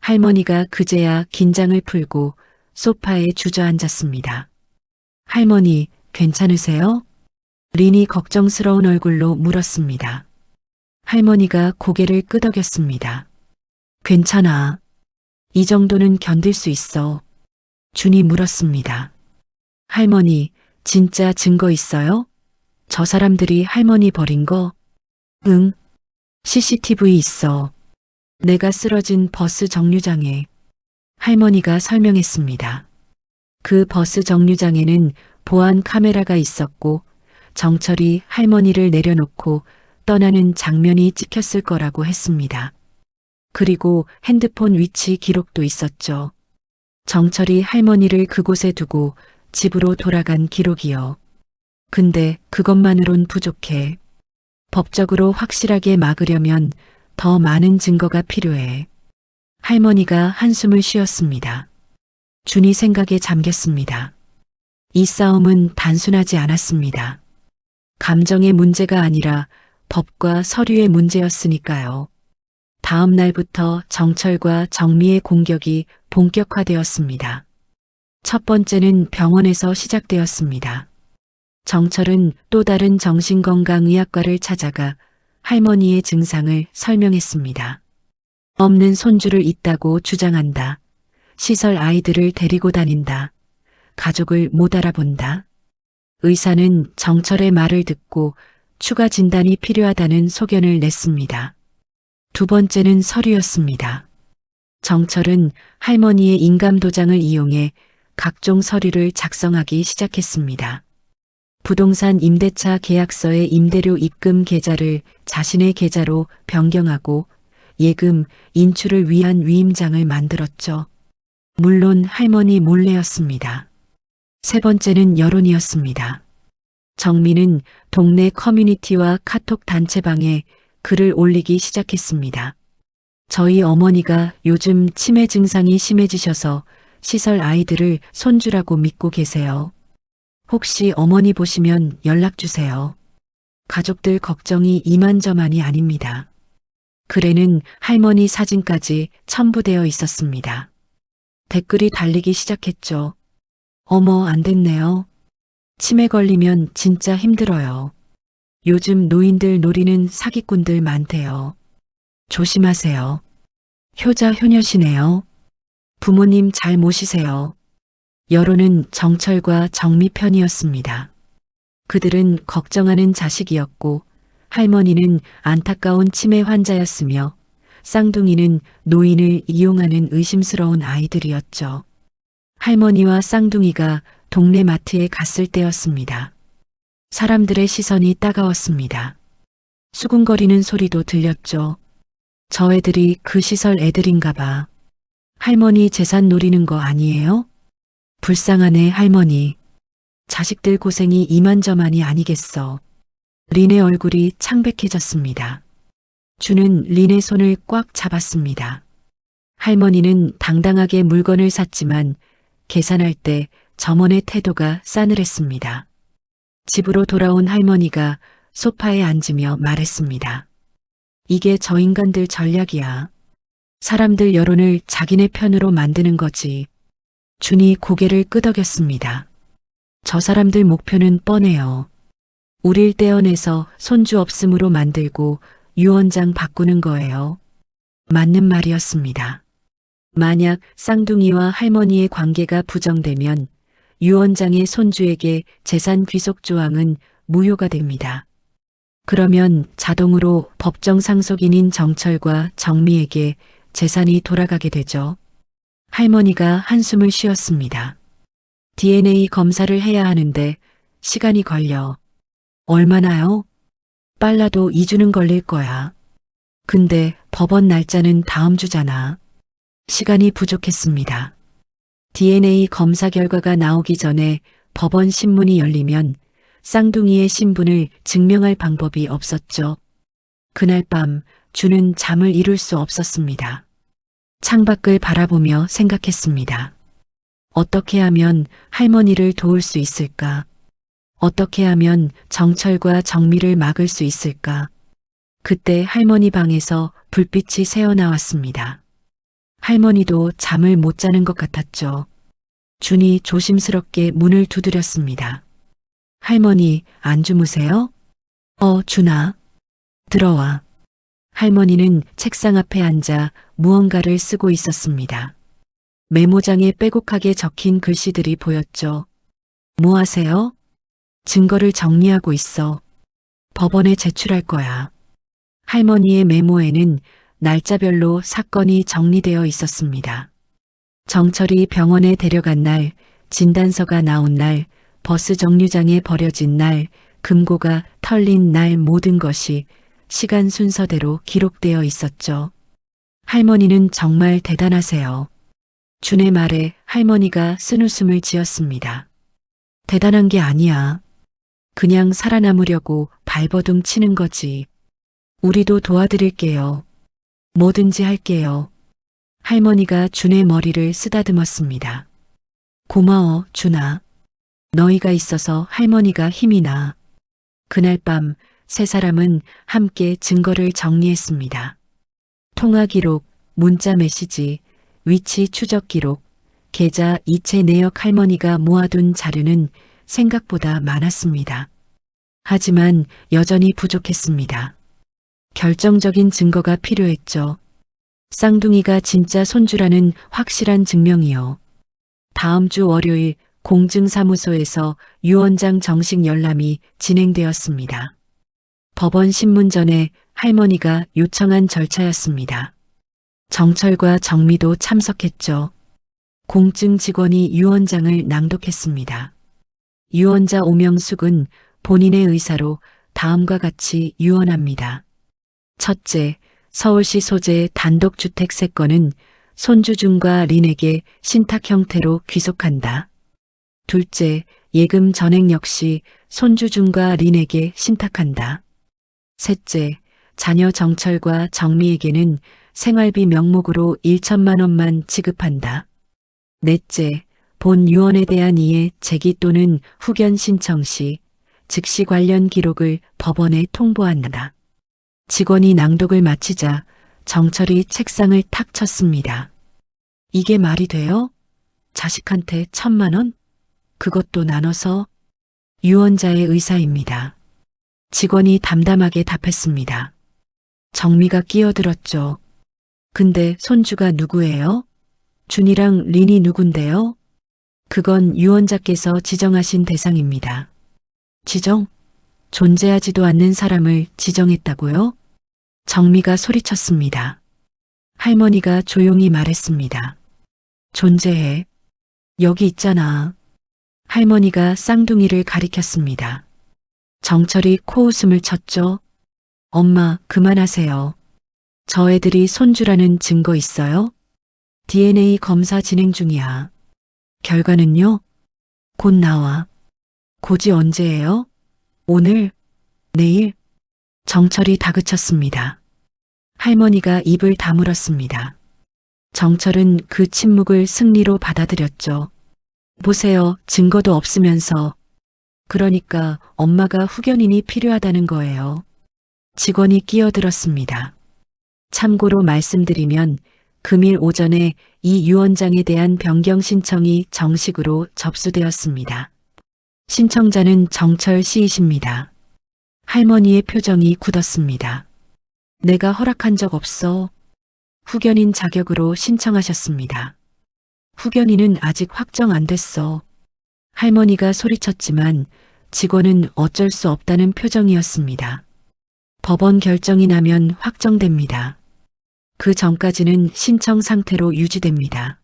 Speaker 3: 할머니가 그제야 긴장을 풀고 소파에 주저앉았습니다. 할머니, 괜찮으세요? 린이 걱정스러운 얼굴로 물었습니다. 할머니가 고개를 끄덕였습니다. 괜찮아. 이 정도는 견딜 수 있어. 준이 물었습니다. 할머니, 진짜 증거 있어요? 저 사람들이 할머니 버린 거? 응. CCTV 있어. 내가 쓰러진 버스 정류장에. 할머니가 설명했습니다. 그 버스 정류장에는 보안 카메라가 있었고 정철이 할머니를 내려놓고 떠나는 장면이 찍혔을 거라고 했습니다. 그리고 핸드폰 위치 기록도 있었죠. 정철이 할머니를 그곳에 두고 집으로 돌아간 기록이요. 근데 그것만으론 부족해. 법적으로 확실하게 막으려면 더 많은 증거가 필요해. 할머니가 한숨을 쉬었습니다. 준이 생각에 잠겼습니다. 이 싸움은 단순하지 않았습니다. 감정의 문제가 아니라 법과 서류의 문제였으니까요. 다음 날부터 정철과 정미의 공격이 본격화되었습니다. 첫 번째는 병원에서 시작되었습니다. 정철은 또 다른 정신건강의학과를 찾아가 할머니의 증상을 설명했습니다. 없는 손주를 있다고 주장한다. 시설 아이들을 데리고 다닌다. 가족을 못 알아본다. 의사는 정철의 말을 듣고 추가 진단이 필요하다는 소견을 냈습니다. 두 번째는 서류였습니다. 정철은 할머니의 인감도장을 이용해 각종 서류를 작성하기 시작했습니다. 부동산 임대차 계약서의 임대료 입금 계좌를 자신의 계좌로 변경하고 예금, 인출을 위한 위임장을 만들었죠. 물론 할머니 몰래였습니다. 세 번째는 여론이었습니다. 정미는 동네 커뮤니티와 카톡 단체방에 글을 올리기 시작했습니다. 저희 어머니가 요즘 치매 증상이 심해지셔서 시설 아이들을 손주라고 믿고 계세요. 혹시 어머니 보시면 연락 주세요. 가족들 걱정이 이만저만이 아닙니다. 글에는 할머니 사진까지 첨부되어 있었습니다. 댓글이 달리기 시작했죠. 어머, 안 됐네요. 치매 걸리면 진짜 힘들어요. 요즘 노인들 노리는 사기꾼들 많대요. 조심하세요. 효자 효녀시네요. 부모님 잘 모시세요. 여론은 정철과 정미 편이었습니다. 그들은 걱정하는 자식이었고 할머니는 안타까운 치매 환자였으며 쌍둥이는 노인을 이용하는 의심스러운 아이들이었죠. 할머니와 쌍둥이가 동네 마트에 갔을 때였습니다. 사람들의 시선이 따가웠습니다. 수군거리는 소리도 들렸죠. 저 애들이 그 시설 애들인가 봐. 할머니 재산 노리는 거 아니에요? 불쌍하네 할머니. 자식들 고생이 이만저만이 아니겠어. 린의 얼굴이 창백해졌습니다. 주는 린의 손을 꽉 잡았습니다. 할머니는 당당하게 물건을 샀지만 계산할 때 점원의 태도가 싸늘했습니다. 집으로 돌아온 할머니가 소파에 앉으며 말했습니다. 이게 저 인간들 전략이야. 사람들 여론을 자기네 편으로 만드는 거지. 준이 고개를 끄덕였습니다. 저 사람들 목표는 뻔해요. 우릴 떼어내서 손주 없음으로 만들고 유언장 바꾸는 거예요. 맞는 말이었습니다. 만약 쌍둥이와 할머니의 관계가 부정되면 유언장의 손주에게 재산 귀속 조항은 무효가 됩니다. 그러면 자동으로 법정 상속인인 정철과 정미에게 재산이 돌아가게 되죠. 할머니가 한숨을 쉬었습니다. DNA 검사를 해야 하는데 시간이 걸려. 얼마나요? 빨라도 2주는 걸릴 거야. 근데 법원 날짜는 다음 주잖아. 시간이 부족했습니다. DNA 검사 결과가 나오기 전에 법원 신문이 열리면 쌍둥이의 신분을 증명할 방법이 없었죠. 그날 밤 주는 잠을 이룰 수 없었습니다. 창밖을 바라보며 생각했습니다. 어떻게 하면 할머니를 도울 수 있을까? 어떻게 하면 정철과 정미를 막을 수 있을까? 그때 할머니 방에서 불빛이 새어나왔습니다. 할머니도 잠을 못 자는 것 같았죠. 준이 조심스럽게 문을 두드렸습니다. 할머니, 안 주무세요? 준아. 들어와. 할머니는 책상 앞에 앉아 무언가를 쓰고 있었습니다. 메모장에 빼곡하게 적힌 글씨들이 보였죠. 뭐 하세요? 증거를 정리하고 있어. 법원에 제출할 거야. 할머니의 메모에는 날짜별로 사건이 정리되어 있었습니다. 정철이 병원에 데려간 날, 진단서가 나온 날, 버스 정류장에 버려진 날, 금고가 털린 날 모든 것이 시간 순서대로 기록되어 있었죠. 할머니는 정말 대단하세요. 준의 말에 할머니가 쓴웃음을 지었습니다. 대단한 게 아니야. 그냥 살아남으려고 발버둥 치는 거지. 우리도 도와드릴게요. 뭐든지 할게요. 할머니가 준의 머리를 쓰다듬었습니다. 고마워, 준아. 너희가 있어서 할머니가 힘이 나. 그날 밤 세 사람은 함께 증거를 정리했습니다. 통화 기록, 문자 메시지, 위치 추적 기록, 계좌 이체 내역 할머니가 모아둔 자료는 생각보다 많았습니다. 하지만 여전히 부족했습니다. 결정적인 증거가 필요했죠. 쌍둥이가 진짜 손주라는 확실한 증명이요. 다음 주 월요일 공증사무소에서 유언장 정식 열람이 진행되었습니다. 법원 신문전에 할머니가 요청한 절차였습니다. 정철과 정미도 참석했죠. 공증 직원이 유언장을 낭독했습니다. 유언자 오명숙은 본인의 의사로 다음과 같이 유언합니다. 첫째, 서울시 소재의 단독주택 세 건은 손주준과 린에게 신탁 형태로 귀속한다. 둘째, 예금 전액 역시 손주준과 린에게 신탁한다. 셋째, 자녀 정철과 정미에게는 생활비 명목으로 1천만 원만 지급한다. 넷째, 본 유언에 대한 이해 제기 또는 후견 신청 시 즉시 관련 기록을 법원에 통보한다. 직원이 낭독을 마치자 정철이 책상을 탁 쳤습니다. 이게 말이 돼요? 자식한테 1,000만 원? 그것도 나눠서? 유언자의 의사입니다. 직원이 담담하게 답했습니다. 정미가 끼어들었죠. 근데 손주가 누구예요? 준이랑 린이 누군데요? 그건 유언자께서 지정하신 대상입니다. 지정? 존재하지도 않는 사람을 지정했다고요? 정미가 소리쳤습니다. 할머니가 조용히 말했습니다. 존재해. 여기 있잖아. 할머니가 쌍둥이를 가리켰습니다. 정철이 코웃음을 쳤죠. 엄마, 그만하세요. 저 애들이 손주라는 증거 있어요? DNA 검사 진행 중이야. 결과는요? 곧 나와. 곧이 언제예요? 오늘? 내일? 정철이 다그쳤습니다. 할머니가 입을 다물었습니다. 정철은 그 침묵을 승리로 받아들였죠. 보세요, 증거도 없으면서. 그러니까 엄마가 후견인이 필요하다는 거예요. 직원이 끼어들었습니다. 참고로 말씀드리면 금일 오전에 이 유언장에 대한 변경 신청이 정식으로 접수되었습니다. 신청자는 정철 씨이십니다. 할머니의 표정이 굳었습니다. 내가 허락한 적 없어. 후견인 자격으로 신청하셨습니다. 후견인은 아직 확정 안 됐어. 할머니가 소리쳤지만 직원은 어쩔 수 없다는 표정이었습니다. 법원 결정이 나면 확정됩니다. 그 전까지는 신청 상태로 유지됩니다.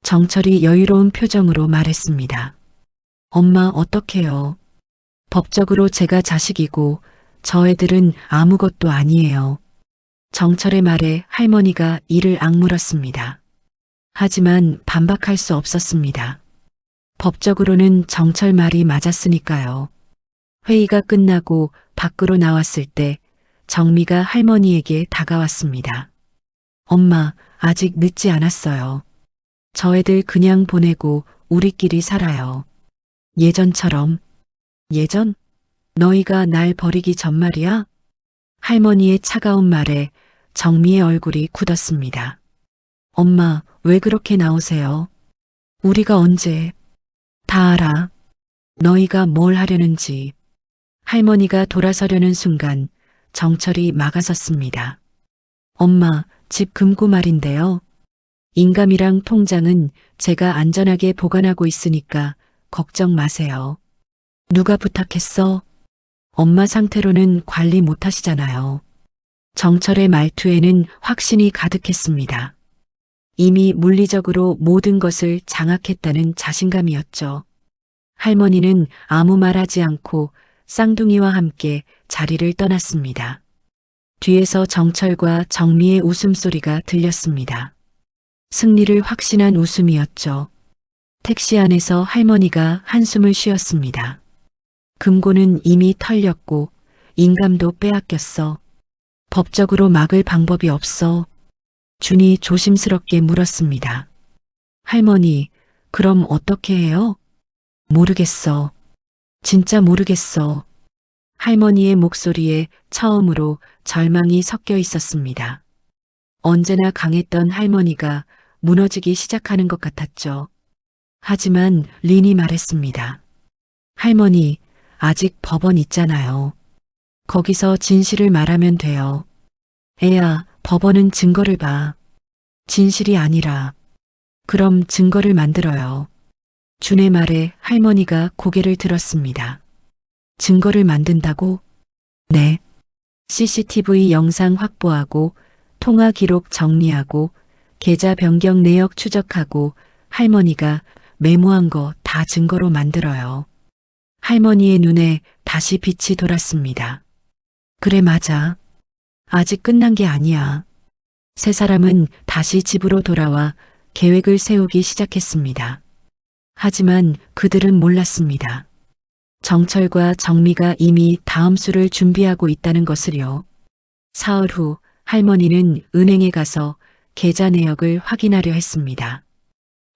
Speaker 3: 정철이 여유로운 표정으로 말했습니다. 엄마, 어떡해요. 법적으로 제가 자식이고 저 애들은 아무것도 아니에요. 정철의 말에 할머니가 이를 악물었습니다. 하지만 반박할 수 없었습니다. 법적으로는 정철 말이 맞았으니까요. 회의가 끝나고 밖으로 나왔을 때 정미가 할머니에게 다가왔습니다. 엄마, 아직 늦지 않았어요. 저 애들 그냥 보내고 우리끼리 살아요. 예전처럼. 예전? 너희가 날 버리기 전 말이야? 할머니의 차가운 말에 정미의 얼굴이 굳었습니다. 엄마, 왜 그렇게 나오세요? 우리가 언제? 다 알아. 너희가 뭘 하려는지. 할머니가 돌아서려는 순간 정철이 막아섰습니다. 엄마, 집 금고 말인데요. 인감이랑 통장은 제가 안전하게 보관하고 있으니까 걱정 마세요. 누가 부탁했어? 엄마 상태로는 관리 못 하시잖아요. 정철의 말투에는 확신이 가득했습니다. 이미 물리적으로 모든 것을 장악했다는 자신감이었죠. 할머니는 아무 말하지 않고 쌍둥이와 함께 자리를 떠났습니다. 뒤에서 정철과 정미의 웃음소리가 들렸습니다. 승리를 확신한 웃음이었죠. 택시 안에서 할머니가 한숨을 쉬었습니다. 금고는 이미 털렸고 인감도 빼앗겼어. 법적으로 막을 방법이 없어. 준이 조심스럽게 물었습니다. 할머니, 그럼 어떻게 해요? 모르겠어. 진짜 모르겠어. 할머니의 목소리에 처음으로 절망이 섞여 있었습니다. 언제나 강했던 할머니가 무너지기 시작하는 것 같았죠. 하지만 린이 말했습니다. 할머니, 아직 법원 있잖아요. 거기서 진실을 말하면 돼요. 애야, 법원은 증거를 봐. 진실이 아니라. 그럼 증거를 만들어요. 준의 말에 할머니가 고개를 들었습니다. 증거를 만든다고? 네. CCTV 영상 확보하고 통화 기록 정리하고 계좌 변경 내역 추적하고 할머니가 메모한 거 다 증거로 만들어요. 할머니의 눈에 다시 빛이 돌았습니다. 그래, 맞아. 아직 끝난 게 아니야. 세 사람은 다시 집으로 돌아와 계획을 세우기 시작했습니다. 하지만 그들은 몰랐습니다. 정철과 정미가 이미 다음 수를 준비하고 있다는 것을요. 사흘 후 할머니는 은행에 가서 계좌 내역을 확인하려 했습니다.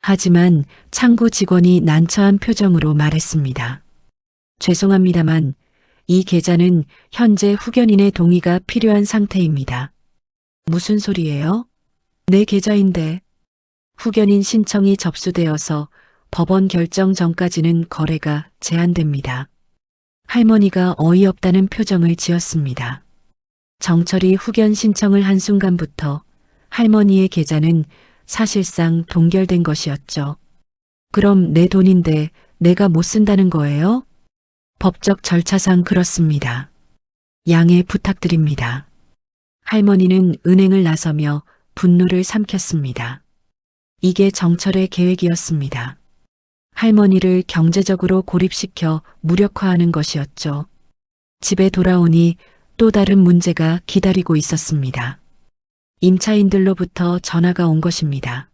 Speaker 3: 하지만 창구 직원이 난처한 표정으로 말했습니다. 죄송합니다만 이 계좌는 현재 후견인의 동의가 필요한 상태입니다. 무슨 소리예요? 내 계좌인데. 후견인 신청이 접수되어서 법원 결정 전까지는 거래가 제한됩니다. 할머니가 어이없다는 표정을 지었습니다. 정철이 후견 신청을 한 순간부터 할머니의 계좌는 사실상 동결된 것이었죠. 그럼 내 돈인데 내가 못 쓴다는 거예요? 법적 절차상 그렇습니다. 양해 부탁드립니다. 할머니는 은행을 나서며 분노를 삼켰습니다. 이게 정철의 계획이었습니다. 할머니를 경제적으로 고립시켜 무력화하는 것이었죠. 집에 돌아오니 또 다른 문제가 기다리고 있었습니다. 임차인들로부터 전화가 온 것입니다.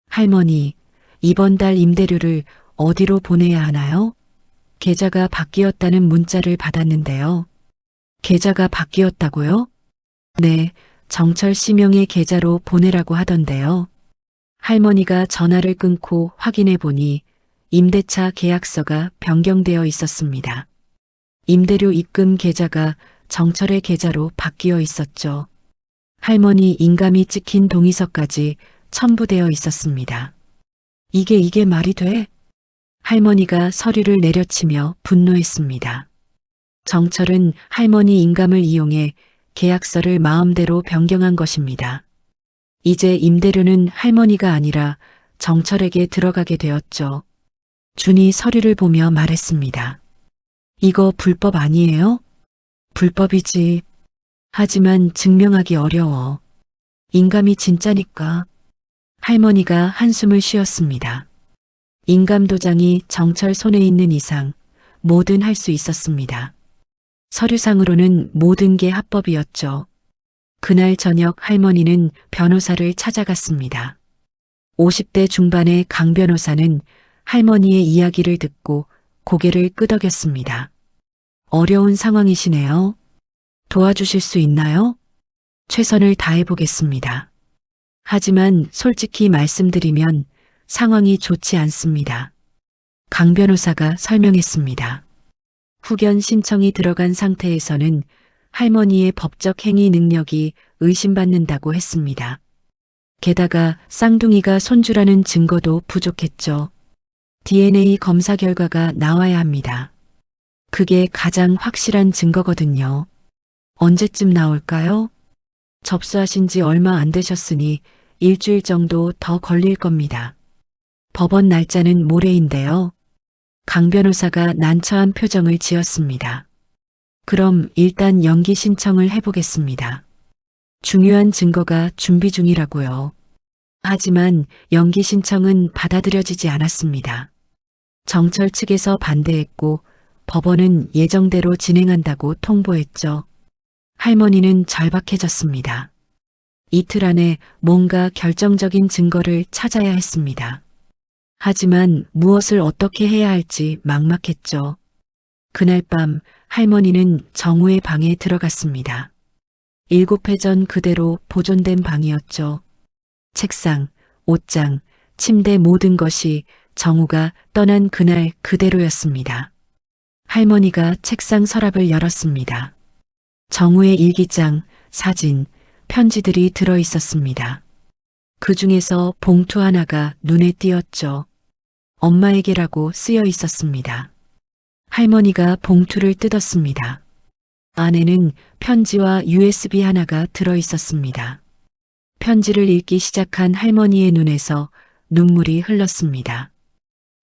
Speaker 3: 할머니, 이번 달 임대료를 어디로 보내야 하나요? 계좌가 바뀌었다는 문자를 받았는데요. 계좌가 바뀌었다고요? 네, 정철 씨 명의 계좌로 보내라고 하던데요. 할머니가 전화를 끊고 확인해 보니 임대차 계약서가 변경되어 있었습니다. 임대료 입금 계좌가 정철의 계좌로 바뀌어 있었죠. 할머니 인감이 찍힌 동의서까지 첨부되어 있었습니다. 이게 말이 돼? 할머니가 서류를 내려치며 분노했습니다. 정철은 할머니 인감을 이용해 계약서를 마음대로 변경한 것입니다. 이제 임대료는 할머니가 아니라 정철에게 들어가게 되었죠. 준이 서류를 보며 말했습니다. 이거 불법 아니에요? 불법이지. 하지만 증명하기 어려워. 인감이 진짜니까. 할머니가 한숨을 쉬었습니다. 인감 도장이 정철 손에 있는 이상 뭐든 할 수 있었습니다. 서류상으로는 모든 게 합법이었죠. 그날 저녁 할머니는 변호사를 찾아갔습니다. 50대 중반의 강 변호사는 할머니의 이야기를 듣고 고개를 끄덕였습니다. 어려운 상황이시네요. 도와주실 수 있나요? 최선을 다해보겠습니다. 하지만 솔직히 말씀드리면 상황이 좋지 않습니다. 강 변호사가 설명했습니다. 후견 신청이 들어간 상태에서는 할머니의 법적 행위 능력이 의심받는다고 했습니다. 게다가 쌍둥이가 손주라는 증거도 부족했죠. DNA 검사 결과가 나와야 합니다. 그게 가장 확실한 증거거든요. 언제쯤 나올까요? 접수하신 지 얼마 안 되셨으니 일주일 정도 더 걸릴 겁니다. 법원 날짜는 모레인데요. 강 변호사가 난처한 표정을 지었습니다. 그럼 일단 연기 신청을 해보겠습니다. 중요한 증거가 준비 중이라고요. 하지만 연기 신청은 받아들여지지 않았습니다. 정철 측에서 반대했고 법원은 예정대로 진행한다고 통보했죠. 할머니는 절박해졌습니다. 이틀 안에 뭔가 결정적인 증거를 찾아야 했습니다. 하지만 무엇을 어떻게 해야 할지 막막했죠. 그날 밤 할머니는 정우의 방에 들어갔습니다. 7회 전 그대로 보존된 방이었죠. 책상, 옷장, 침대 모든 것이 정우가 떠난 그날 그대로였습니다. 할머니가 책상 서랍을 열었습니다. 정우의 일기장, 사진, 편지들이 들어 있었습니다. 그 중에서 봉투 하나가 눈에 띄었죠. 엄마에게라고 쓰여 있었습니다. 할머니가 봉투를 뜯었습니다. 안에는 편지와 USB 하나가 들어 있었습니다. 편지를 읽기 시작한 할머니의 눈에서 눈물이 흘렀습니다.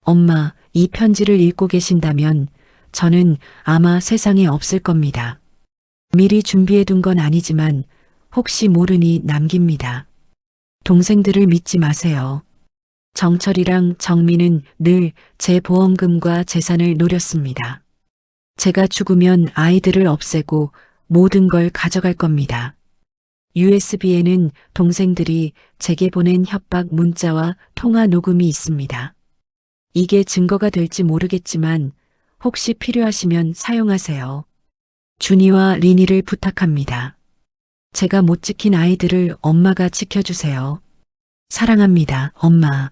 Speaker 3: 엄마, 이 편지를 읽고 계신다면 저는 아마 세상에 없을 겁니다. 미리 준비해둔 건 아니지만 혹시 모르니 남깁니다. 동생들을 믿지 마세요. 정철이랑 정미는 늘 제 보험금과 재산을 노렸습니다. 제가 죽으면 아이들을 없애고 모든 걸 가져갈 겁니다. USB에는 동생들이 제게 보낸 협박 문자와 통화 녹음이 있습니다. 이게 증거가 될지 모르겠지만 혹시 필요하시면 사용하세요. 준이와 리니를 부탁합니다. 제가 못 지킨 아이들을 엄마가 지켜주세요. 사랑합니다, 엄마.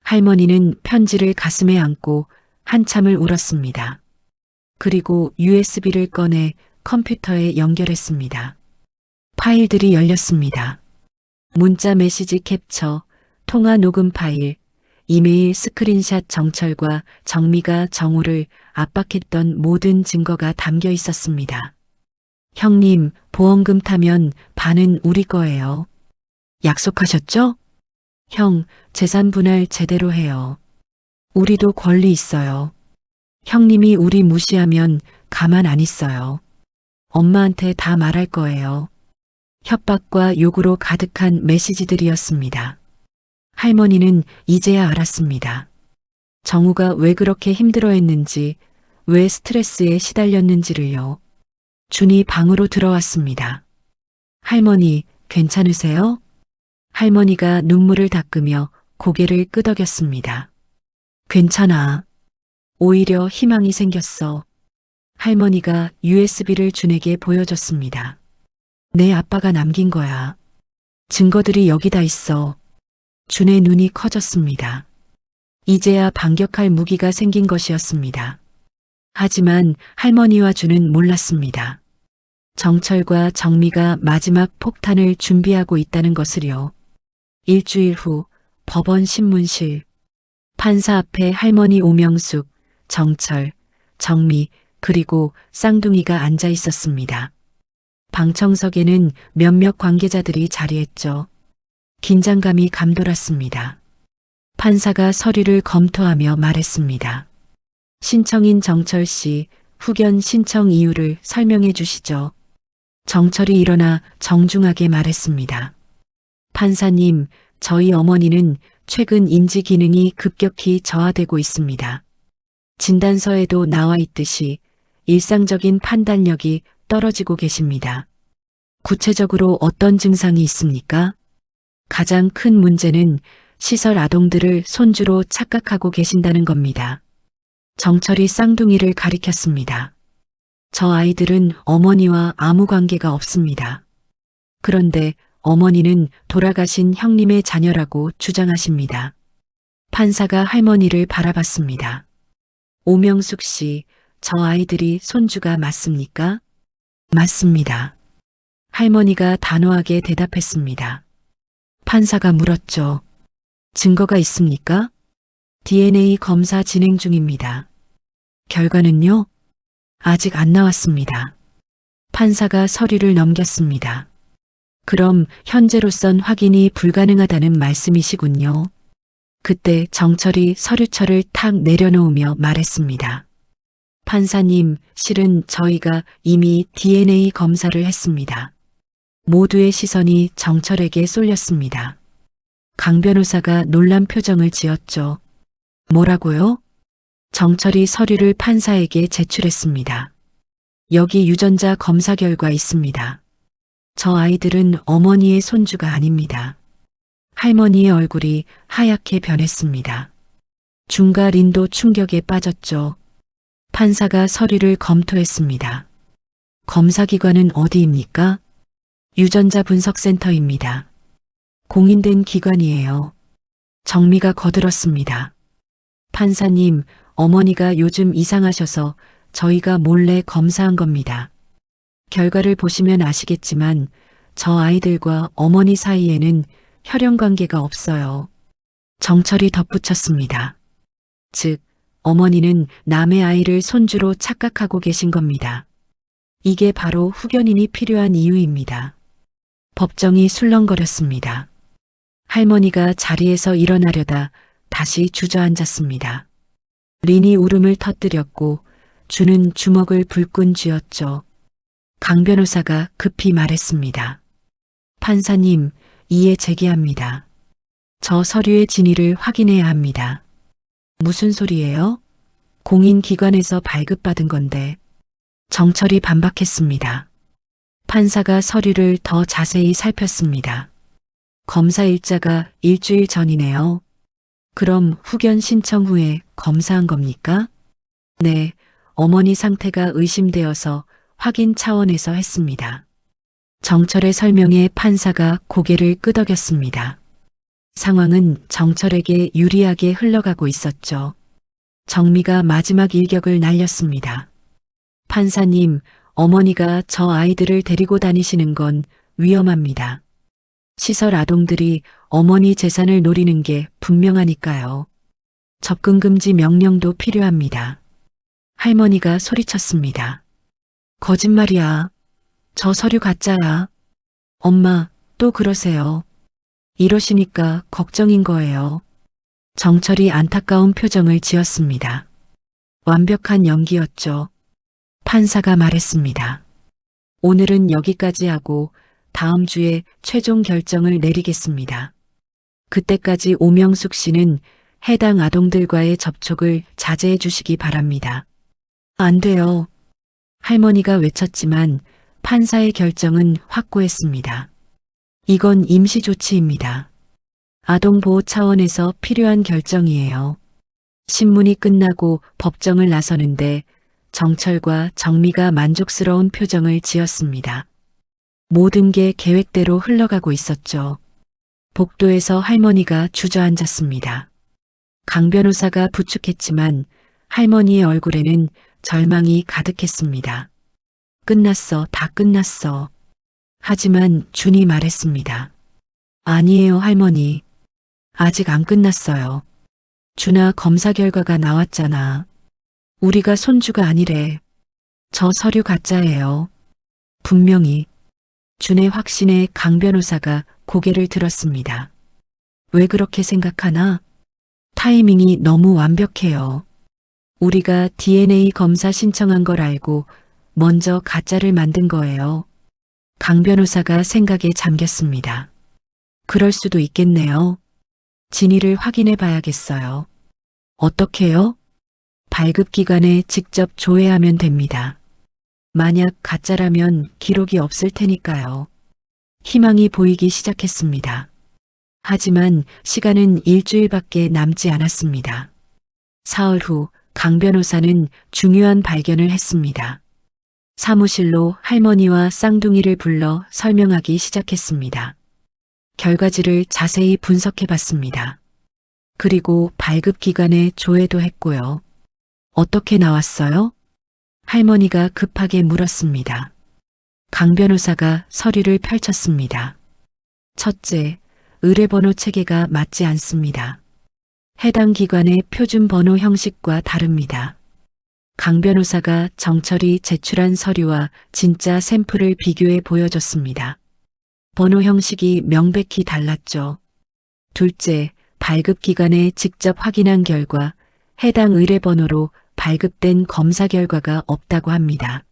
Speaker 3: 할머니는 편지를 가슴에 안고 한참을 울었습니다. 그리고 USB를 꺼내 컴퓨터에 연결했습니다. 파일들이 열렸습니다. 문자 메시지 캡처, 통화 녹음 파일, 이메일 스크린샷 정철과 정미가 정우를 압박했던 모든 증거가 담겨 있었습니다. 형님, 보험금 타면 반은 우리 거예요. 약속하셨죠? 형, 재산 분할 제대로 해요. 우리도 권리 있어요. 형님이 우리 무시하면 가만 안 있어요. 엄마한테 다 말할 거예요. 협박과 욕으로 가득한 메시지들이었습니다. 할머니는 이제야 알았습니다. 정우가 왜 그렇게 힘들어했는지, 왜 스트레스에 시달렸는지를요. 준이 방으로 들어왔습니다. 할머니, 괜찮으세요? 할머니가 눈물을 닦으며 고개를 끄덕였습니다. 괜찮아. 오히려 희망이 생겼어. 할머니가 USB를 준에게 보여줬습니다. 내 아빠가 남긴 거야. 증거들이 여기다 있어. 준의 눈이 커졌습니다. 이제야 반격할 무기가 생긴 것이었습니다. 하지만 할머니와 준은 몰랐습니다. 정철과 정미가 마지막 폭탄을 준비하고 있다는 것을요. 일주일 후 법원 신문실. 판사 앞에 할머니 오명숙, 정철, 정미, 그리고 쌍둥이가 앉아 있었습니다. 방청석에는 몇몇 관계자들이 자리했죠. 긴장감이 감돌았습니다. 판사가 서류를 검토하며 말했습니다. 신청인 정철 씨, 후견 신청 이유를 설명해 주시죠. 정철이 일어나 정중하게 말했습니다. 판사님, 저희 어머니는 최근 인지 기능이 급격히 저하되고 있습니다. 진단서에도 나와 있듯이 일상적인 판단력이 떨어지고 계십니다. 구체적으로 어떤 증상이 있습니까? 가장 큰 문제는 시설 아동들을 손주로 착각하고 계신다는 겁니다. 정철이 쌍둥이를 가리켰습니다. 저 아이들은 어머니와 아무 관계가 없습니다. 그런데 어머니는 돌아가신 형님의 자녀라고 주장하십니다. 판사가 할머니를 바라봤습니다. 오명숙 씨, 저 아이들이 손주가 맞습니까? 맞습니다. 할머니가 단호하게 대답했습니다. 판사가 물었죠. 증거가 있습니까? DNA 검사 진행 중입니다. 결과는요? 아직 안 나왔습니다. 판사가 서류를 넘겼습니다. 그럼 현재로선 확인이 불가능하다는 말씀이시군요. 그때 정철이 서류철을 탁 내려놓으며 말했습니다. 판사님, 실은 저희가 이미 DNA 검사를 했습니다. 모두의 시선이 정철에게 쏠렸습니다. 강 변호사가 놀란 표정을 지었죠. 뭐라고요? 정철이 서류를 판사에게 제출했습니다. 여기 유전자 검사 결과 있습니다. 저 아이들은 어머니의 손주가 아닙니다. 할머니의 얼굴이 하얗게 변했습니다. 중가 린도 충격에 빠졌죠. 판사가 서류를 검토했습니다. 검사기관은 어디입니까? 유전자 분석센터입니다. 공인된 기관이에요. 정미가 거들었습니다. 판사님, 어머니가 요즘 이상하셔서 저희가 몰래 검사한 겁니다. 결과를 보시면 아시겠지만 저 아이들과 어머니 사이에는 혈연 관계가 없어요. 정철이 덧붙였습니다. 즉, 어머니는 남의 아이를 손주로 착각하고 계신 겁니다. 이게 바로 후견인이 필요한 이유입니다. 법정이 술렁거렸습니다. 할머니가 자리에서 일어나려다 다시 주저앉았습니다. 린이 울음을 터뜨렸고 주는 주먹을 불끈 쥐었죠. 강 변호사가 급히 말했습니다. 판사님, 이해 제기합니다. 저 서류의 진위를 확인해야 합니다. 무슨 소리예요? 공인기관에서 발급받은 건데. 정철이 반박했습니다. 판사가 서류를 더 자세히 살폈습니다. 검사 일자가 일주일 전이네요. 그럼 후견 신청 후에 검사한 겁니까? 네, 어머니 상태가 의심되어서 확인 차원에서 했습니다. 정철의 설명에 판사가 고개를 끄덕였습니다. 상황은 정철에게 유리하게 흘러가고 있었죠. 정미가 마지막 일격을 날렸습니다. 판사님, 어머니가 저 아이들을 데리고 다니시는 건 위험합니다. 시설 아동들이 어머니 재산을 노리는 게 분명하니까요. 접근 금지 명령도 필요합니다. 할머니가 소리쳤습니다. 거짓말이야. 저 서류 가짜야. 엄마, 또 그러세요. 이러시니까 걱정인 거예요. 정철이 안타까운 표정을 지었습니다. 완벽한 연기였죠. 판사가 말했습니다. 오늘은 여기까지 하고 다음 주에 최종 결정을 내리겠습니다. 그때까지 오명숙 씨는 해당 아동들과의 접촉을 자제해 주시기 바랍니다. 안 돼요. 할머니가 외쳤지만 판사의 결정은 확고했습니다. 이건 임시조치입니다. 아동보호 차원에서 필요한 결정이에요. 신문이 끝나고 법정을 나서는데 정철과 정미가 만족스러운 표정을 지었습니다. 모든 게 계획대로 흘러가고 있었죠. 복도에서 할머니가 주저앉았습니다. 강 변호사가 부축했지만 할머니의 얼굴에는 절망이 가득했습니다. 끝났어, 다 끝났어. 하지만 준이 말했습니다. 아니에요, 할머니. 아직 안 끝났어요. 준아, 검사 결과가 나왔잖아. 우리가 손주가 아니래. 저 서류 가짜예요. 분명히. 준의 확신에 강 변호사가 고개를 들었습니다. 왜 그렇게 생각하나? 타이밍이 너무 완벽해요. 우리가 DNA 검사 신청한 걸 알고 먼저 가짜를 만든 거예요. 강 변호사가 생각에 잠겼습니다. 그럴 수도 있겠네요. 진위를 확인해 봐야겠어요. 어떻게요? 발급기관에 직접 조회하면 됩니다. 만약 가짜라면 기록이 없을 테니까요. 희망이 보이기 시작했습니다. 하지만 시간은 일주일밖에 남지 않았습니다. 사흘 후 강 변호사는 중요한 발견을 했습니다. 사무실로 할머니와 쌍둥이를 불러 설명하기 시작했습니다. 결과지를 자세히 분석해 봤습니다. 그리고 발급기관에 조회도 했고요. 어떻게 나왔어요? 할머니가 급하게 물었습니다. 강 변호사가 서류를 펼쳤습니다. 첫째, 의뢰번호 체계가 맞지 않습니다. 해당 기관의 표준 번호 형식과 다릅니다. 강 변호사가 정철이 제출한 서류와 진짜 샘플을 비교해 보여줬습니다. 번호 형식이 명백히 달랐죠. 둘째, 발급기관에 직접 확인한 결과 해당 의뢰번호로 발급된 검사 결과가 없다고 합니다.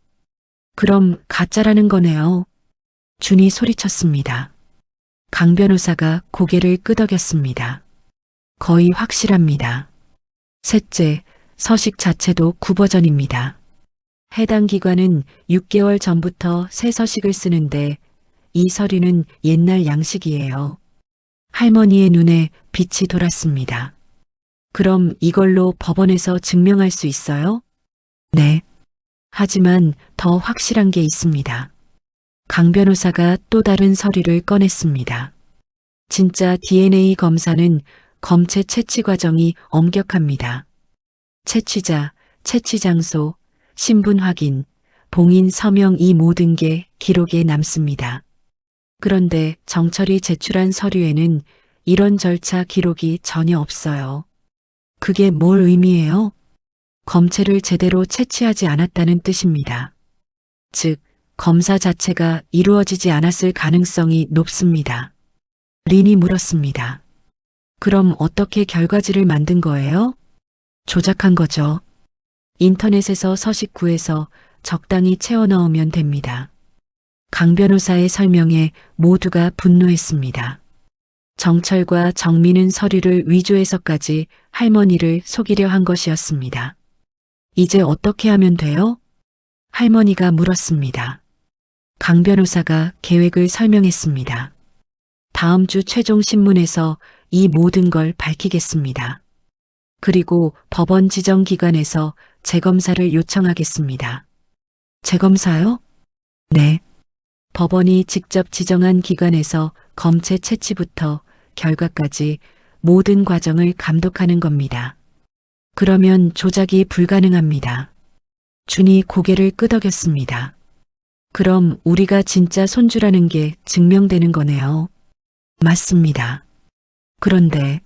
Speaker 3: 그럼 가짜라는 거네요. 준이 소리쳤습니다. 강 변호사가 고개를 끄덕였습니다. 거의 확실합니다. 셋째, 서식 자체도 구버전입니다. 해당 기관은 6개월 전부터 새 서식을 쓰는데 이 서류는 옛날 양식이에요. 할머니의 눈에 빛이 돌았습니다. 그럼 이걸로 법원에서 증명할 수 있어요? 네. 하지만 더 확실한 게 있습니다. 강 변호사가 또 다른 서류를 꺼냈습니다. 진짜 DNA 검사는 검체 채취 과정이 엄격합니다. 채취자, 채취 장소, 신분 확인, 봉인 서명 이 모든 게 기록에 남습니다. 그런데 정철이 제출한 서류에는 이런 절차 기록이 전혀 없어요. 그게 뭘 의미해요? 검체를 제대로 채취하지 않았다는 뜻입니다. 즉, 검사 자체가 이루어지지 않았을 가능성이 높습니다. 린이 물었습니다. 그럼 어떻게 결과지를 만든 거예요? 조작한 거죠. 인터넷에서 서식 구해서 적당히 채워 넣으면 됩니다. 강 변호사의 설명에 모두가 분노했습니다. 정철과 정민은 서류를 위조해서까지 할머니를 속이려 한 것이었습니다. 이제 어떻게 하면 돼요? 할머니가 물었습니다. 강 변호사가 계획을 설명했습니다. 다음 주 최종 신문에서 이 모든 걸 밝히겠습니다. 그리고 법원 지정 기관에서 재검사를 요청하겠습니다. 재검사요? 네. 법원이 직접 지정한 기관에서 검체 채취부터 결과까지 모든 과정을 감독하는 겁니다. 그러면 조작이 불가능합니다. 준이 고개를 끄덕였습니다. 그럼 우리가 진짜 손주라는 게 증명되는 거네요. 맞습니다. 그런데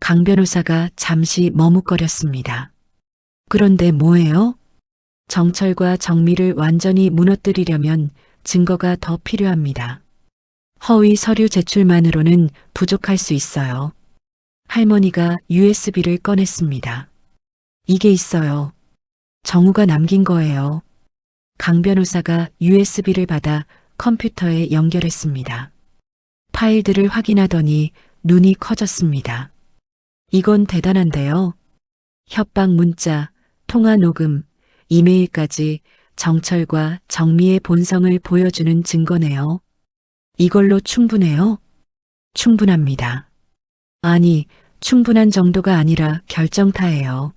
Speaker 3: 강 변호사가 잠시 머뭇거렸습니다. 그런데 뭐예요? 정철과 정미를 완전히 무너뜨리려면 증거가 더 필요합니다. 허위 서류 제출만으로는 부족할 수 있어요. 할머니가 USB를 꺼냈습니다. 이게 있어요. 정우가 남긴 거예요. 강 변호사가 USB를 받아 컴퓨터에 연결했습니다. 파일들을 확인하더니 눈이 커졌습니다. 이건 대단한데요. 협박 문자, 통화 녹음, 이메일까지 정철과 정미의 본성을 보여주는 증거네요. 이걸로 충분해요? 충분합니다. 아니, 충분한 정도가 아니라 결정타예요.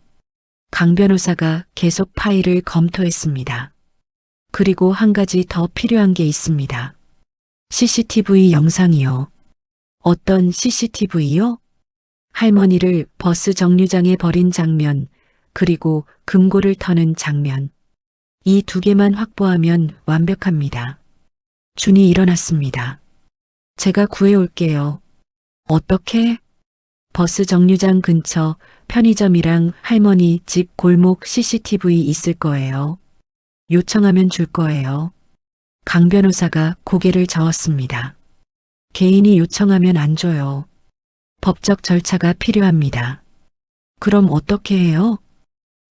Speaker 3: 강 변호사가 계속 파일을 검토했습니다. 그리고 한 가지 더 필요한 게 있습니다. CCTV 영상이요. 어떤 CCTV요? 할머니를 버스 정류장에 버린 장면, 그리고 금고를 터는 장면. 이 두 개만 확보하면 완벽합니다. 준이 일어났습니다. 제가 구해올게요. 어떻게? 버스 정류장 근처 편의점이랑 할머니 집 골목 CCTV 있을 거예요. 요청하면 줄 거예요. 강 변호사가 고개를 저었습니다. 개인이 요청하면 안 줘요. 법적 절차가 필요합니다. 그럼 어떻게 해요?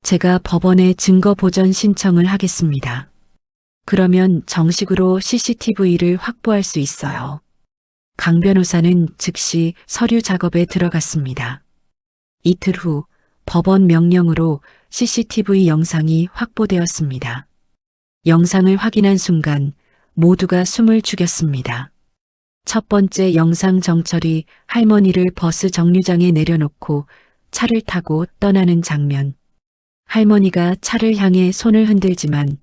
Speaker 3: 제가 법원에 증거 보전 신청을 하겠습니다. 그러면 정식으로 CCTV를 확보할 수 있어요. 강 변호사는 즉시 서류 작업에 들어갔습니다. 이틀 후 법원 명령으로 CCTV 영상이 확보되었습니다. 영상을 확인한 순간 모두가 숨을 죽였습니다. 첫 번째 영상 정철이 할머니를 버스 정류장에 내려놓고 차를 타고 떠나는 장면. 할머니가 차를 향해 손을 흔들지만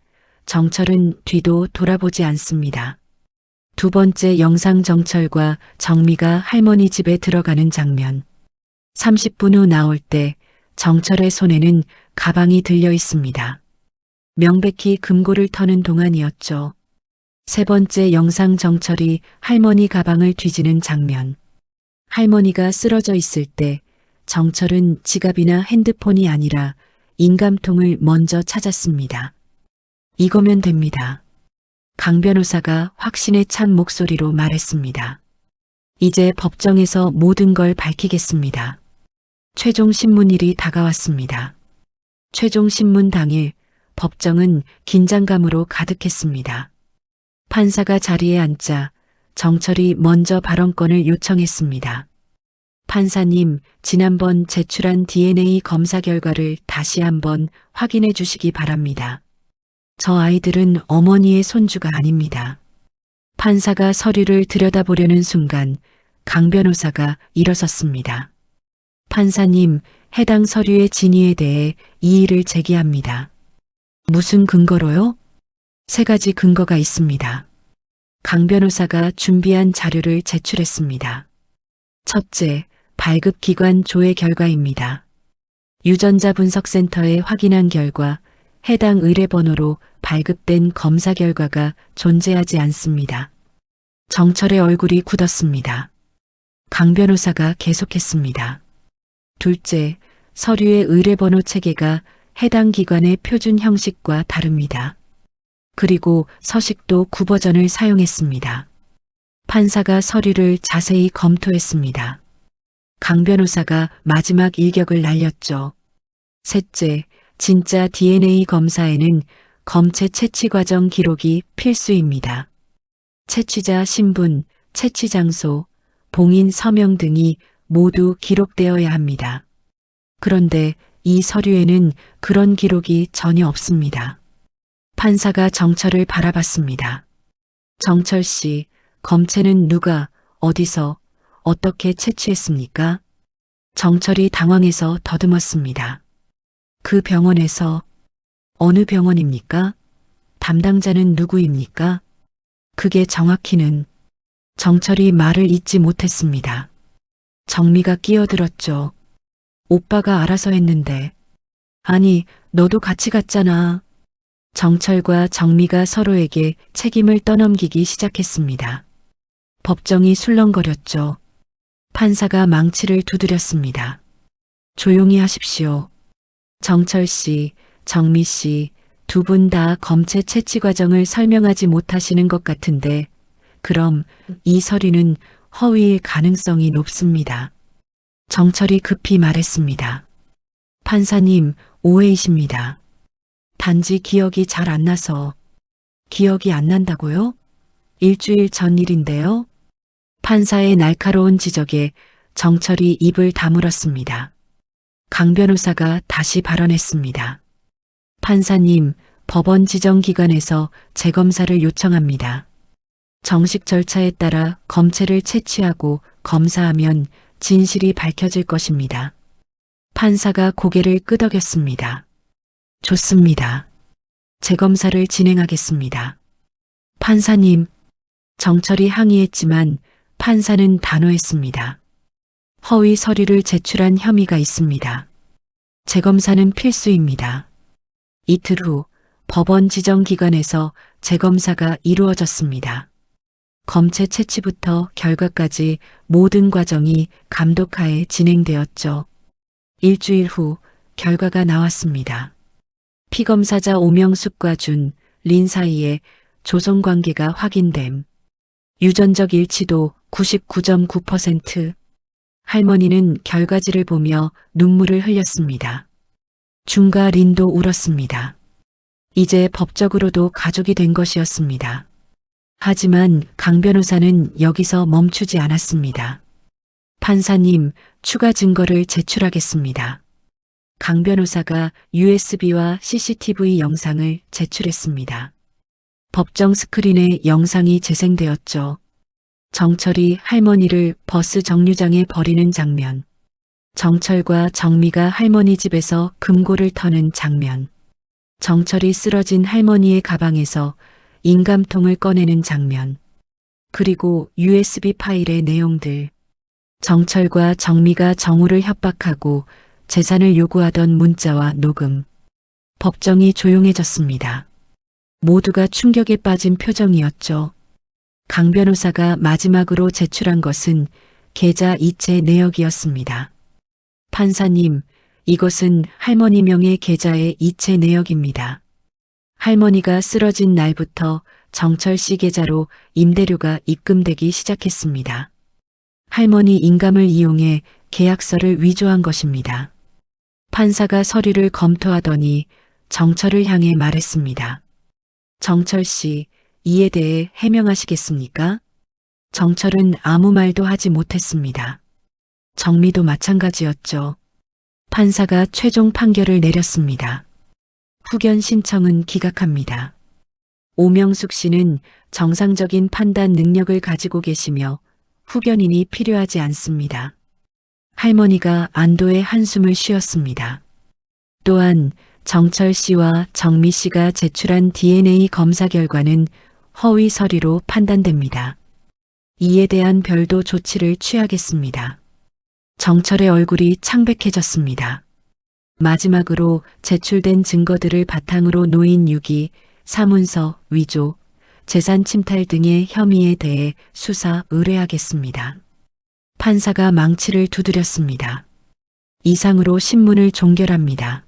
Speaker 3: 정철은 뒤도 돌아보지 않습니다. 두 번째 영상 정철과 정미가 할머니 집에 들어가는 장면. 30분 후 나올 때 정철의 손에는 가방이 들려 있습니다. 명백히 금고를 터는 동안이었죠. 세 번째 영상 정철이 할머니 가방을 뒤지는 장면. 할머니가 쓰러져 있을 때 정철은 지갑이나 핸드폰이 아니라 인감통을 먼저 찾았습니다. 이거면 됩니다. 강 변호사가 확신에 찬 목소리로 말했습니다. 이제 법정에서 모든 걸 밝히겠습니다. 최종 신문일이 다가왔습니다. 최종 신문 당일 법정은 긴장감으로 가득했습니다. 판사가 자리에 앉자 정철이 먼저 발언권을 요청했습니다. 판사님, 지난번 제출한 DNA 검사 결과를 다시 한번 확인해 주시기 바랍니다. 저 아이들은 어머니의 손주가 아닙니다. 판사가 서류를 들여다보려는 순간 강 변호사가 일어섰습니다. 판사님, 해당 서류의 진위에 대해 이의를 제기합니다. 무슨 근거로요? 3가지 근거가 있습니다. 강 변호사가 준비한 자료를 제출했습니다. 첫째, 발급기관 조회 결과입니다. 유전자 분석센터에 확인한 결과 해당 의뢰번호로 발급된 검사 결과가 존재하지 않습니다. 정철의 얼굴이 굳었습니다. 강 변호사가 계속했습니다. 둘째, 서류의 의뢰번호 체계가 해당 기관의 표준 형식과 다릅니다. 그리고 서식도 9버전을 사용했습니다. 판사가 서류를 자세히 검토했습니다. 강 변호사가 마지막 일격을 날렸죠. 셋째, 진짜 DNA 검사에는 검체 채취 과정 기록이 필수입니다. 채취자 신분, 채취 장소, 봉인 서명 등이 모두 기록되어야 합니다. 그런데 이 서류에는 그런 기록이 전혀 없습니다. 판사가 정철을 바라봤습니다. 정철 씨, 검체는 누가, 어디서, 어떻게 채취했습니까? 정철이 당황해서 더듬었습니다. 그 병원에서. 어느 병원입니까? 담당자는 누구입니까? 그게 정확히는. 정철이 말을 잇지 못했습니다. 정미가 끼어들었죠. 오빠가 알아서 했는데. 아니, 너도 같이 갔잖아. 정철과 정미가 서로에게 책임을 떠넘기기 시작했습니다. 법정이 술렁거렸죠. 판사가 망치를 두드렸습니다. 조용히 하십시오. 정철 씨, 정미 씨, 두 분 다 검체 채취 과정을 설명하지 못하시는 것 같은데, 그럼 이 서류는 허위일 가능성이 높습니다. 정철이 급히 말했습니다. 판사님, 오해이십니다. 단지 기억이 잘 안 나서. 기억이 안 난다고요? 일주일 전 일인데요? 판사의 날카로운 지적에 정철이 입을 다물었습니다. 강 변호사가 다시 발언했습니다. 판사님, 법원 지정기관에서 재검사를 요청합니다. 정식 절차에 따라 검체를 채취하고 검사하면 진실이 밝혀질 것입니다. 판사가 고개를 끄덕였습니다. 좋습니다. 재검사를 진행하겠습니다. 판사님, 정철이 항의했지만 판사는 단호했습니다. 허위 서류를 제출한 혐의가 있습니다. 재검사는 필수입니다. 이틀 후 법원 지정기관에서 재검사가 이루어졌습니다. 검체 채취부터 결과까지 모든 과정이 감독하에 진행되었죠. 일주일 후 결과가 나왔습니다. 피검사자 오명숙과 준, 린 사이에 조성관계가 확인됨. 유전적 일치도 99.9%. 할머니는 결과지를 보며 눈물을 흘렸습니다. 준과 린도 울었습니다. 이제 법적으로도 가족이 된 것이었습니다. 하지만 강 변호사는 여기서 멈추지 않았습니다. 판사님, 추가 증거를 제출하겠습니다. 강 변호사가 USB와 CCTV 영상을 제출했습니다. 법정 스크린에 영상이 재생되었죠. 정철이 할머니를 버스 정류장에 버리는 장면. 정철과 정미가 할머니 집에서 금고를 터는 장면. 정철이 쓰러진 할머니의 가방에서 인감통을 꺼내는 장면. 그리고 USB 파일의 내용들. 정철과 정미가 정우를 협박하고 재산을 요구하던 문자와 녹음. 법정이 조용해졌습니다. 모두가 충격에 빠진 표정이었죠. 강 변호사가 마지막으로 제출한 것은 계좌 이체 내역이었습니다. 판사님, 이것은 할머니 명의 계좌의 이체 내역입니다. 할머니가 쓰러진 날부터 정철 씨 계좌로 임대료가 입금되기 시작했습니다. 할머니 인감을 이용해 계약서를 위조한 것입니다. 판사가 서류를 검토하더니 정철을 향해 말했습니다. 정철 씨, 이에 대해 해명하시겠습니까? 정철은 아무 말도 하지 못했습니다. 정미도 마찬가지였죠. 판사가 최종 판결을 내렸습니다. 후견 신청은 기각합니다. 오명숙 씨는 정상적인 판단 능력을 가지고 계시며 후견인이 필요하지 않습니다. 할머니가 안도의 한숨을 쉬었습니다. 또한 정철 씨와 정미 씨가 제출한 DNA 검사 결과는 허위 서류로 판단됩니다. 이에 대한 별도 조치를 취하겠습니다. 정철의 얼굴이 창백해졌습니다. 마지막으로 제출된 증거들을 바탕으로 노인 유기, 사문서, 위조, 재산 침탈 등의 혐의에 대해 수사 의뢰하겠습니다. 판사가 망치를 두드렸습니다. 이상으로 신문을 종결합니다.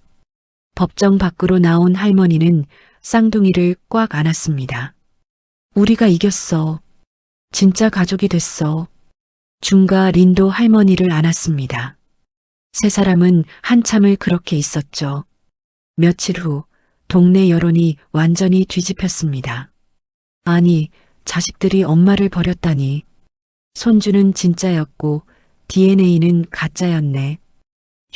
Speaker 3: 법정 밖으로 나온 할머니는 쌍둥이를 꽉 안았습니다. 우리가 이겼어. 진짜 가족이 됐어. 준과 린도 할머니를 안았습니다. 세 사람은 한참을 그렇게 있었죠. 며칠 후 동네 여론이 완전히 뒤집혔습니다. 아니, 자식들이 엄마를 버렸다니. 손주는 진짜였고 DNA는 가짜였네.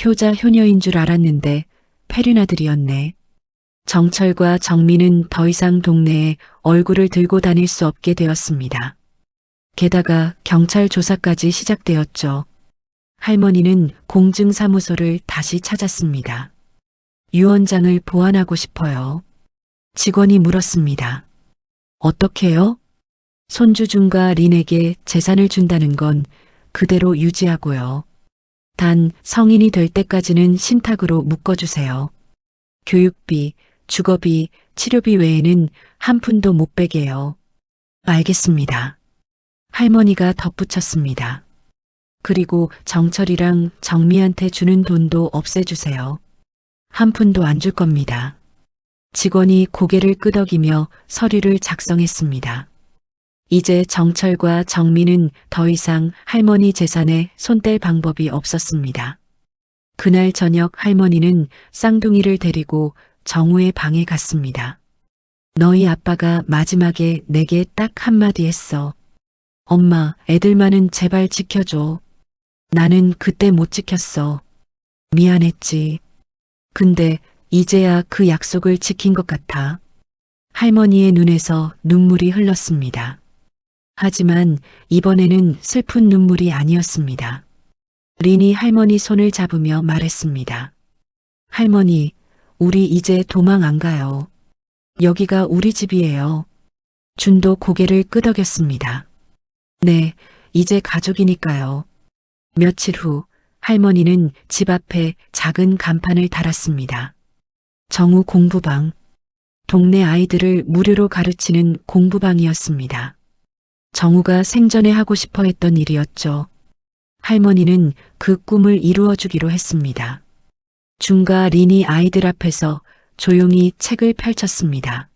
Speaker 3: 효자 효녀인 줄 알았는데 페륜아들이었네. 정철과 정미는 더 이상 동네에 얼굴을 들고 다닐 수 없게 되었습니다. 게다가 경찰 조사까지 시작되었죠. 할머니는 공증사무소를 다시 찾았습니다. 유언장을 보완하고 싶어요. 직원이 물었습니다. 어떻게요? 손주 준과 린에게 재산을 준다는 건 그대로 유지하고요. 단 성인이 될 때까지는 신탁으로 묶어주세요. 교육비, 주거비, 치료비 외에는 한 푼도 못 빼게요. 알겠습니다. 할머니가 덧붙였습니다. 그리고 정철이랑 정미한테 주는 돈도 없애주세요. 한 푼도 안 줄 겁니다. 직원이 고개를 끄덕이며 서류를 작성했습니다. 이제 정철과 정미는 더 이상 할머니 재산에 손 뗄 방법이 없었습니다. 그날 저녁 할머니는 쌍둥이를 데리고 정우의 방에 갔습니다. 너희 아빠가 마지막에 내게 딱 한마디 했어. 엄마, 애들만은 제발 지켜줘. 나는 그때 못 지켰어. 미안했지. 근데 이제야 그 약속을 지킨 것 같아. 할머니의 눈에서 눈물이 흘렀습니다. 하지만 이번에는 슬픈 눈물이 아니었습니다. 린이 할머니 손을 잡으며 말했습니다. 할머니, 우리 이제 도망 안 가요. 여기가 우리 집이에요. 준도 고개를 끄덕였습니다. 네, 이제 가족이니까요. 며칠 후 할머니는 집 앞에 작은 간판을 달았습니다. 정우 공부방. 동네 아이들을 무료로 가르치는 공부방이었습니다. 정우가 생전에 하고 싶어 했던 일이었죠. 할머니는 그 꿈을 이루어주기로 했습니다. 준과 린이 아이들 앞에서 조용히 책을 펼쳤습니다.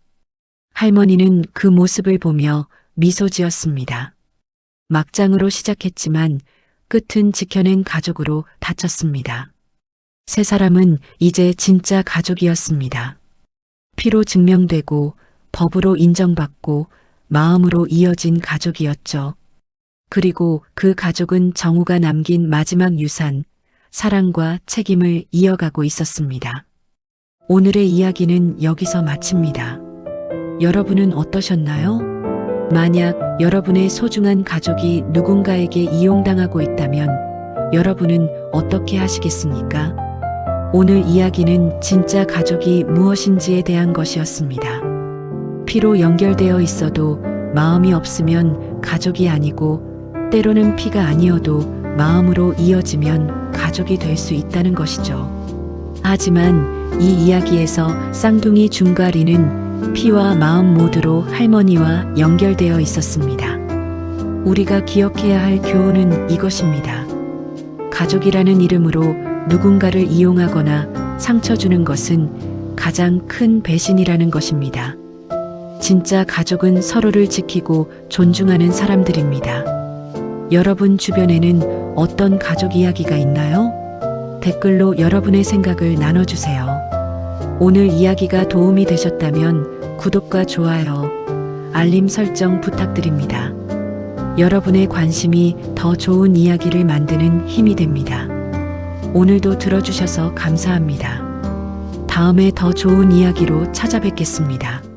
Speaker 3: 할머니는 그 모습을 보며 미소 지었습니다. 막장으로 시작했지만 끝은 지켜낸 가족으로 닫혔습니다. 세 사람은 이제 진짜 가족이었습니다. 피로 증명되고 법으로 인정받고 마음으로 이어진 가족이었죠. 그리고 그 가족은 정우가 남긴 마지막 유산, 사랑과 책임을 이어가고 있었습니다. 오늘의 이야기는 여기서 마칩니다. 여러분은 어떠셨나요? 만약 여러분의 소중한 가족이 누군가에게 이용당하고 있다면 여러분은 어떻게 하시겠습니까? 오늘 이야기는 진짜 가족이 무엇인지에 대한 것이었습니다. 피로 연결되어 있어도 마음이 없으면 가족이 아니고 때로는 피가 아니어도 마음으로 이어지면 가족이 될 수 있다는 것이죠. 하지만 이 이야기에서 쌍둥이 준과 린은 피와 마음 모두로 할머니와 연결되어 있었습니다. 우리가 기억해야 할 교훈은 이것입니다. 가족이라는 이름으로 누군가를 이용하거나 상처 주는 것은 가장 큰 배신이라는 것입니다. 진짜 가족은 서로를 지키고 존중하는 사람들입니다. 여러분 주변에는 어떤 가족 이야기가 있나요? 댓글로 여러분의 생각을 나눠주세요. 오늘 이야기가 도움이 되셨다면 구독과 좋아요, 알림 설정 부탁드립니다. 여러분의 관심이 더 좋은 이야기를 만드는 힘이 됩니다. 오늘도 들어주셔서 감사합니다. 다음에 더 좋은 이야기로 찾아뵙겠습니다.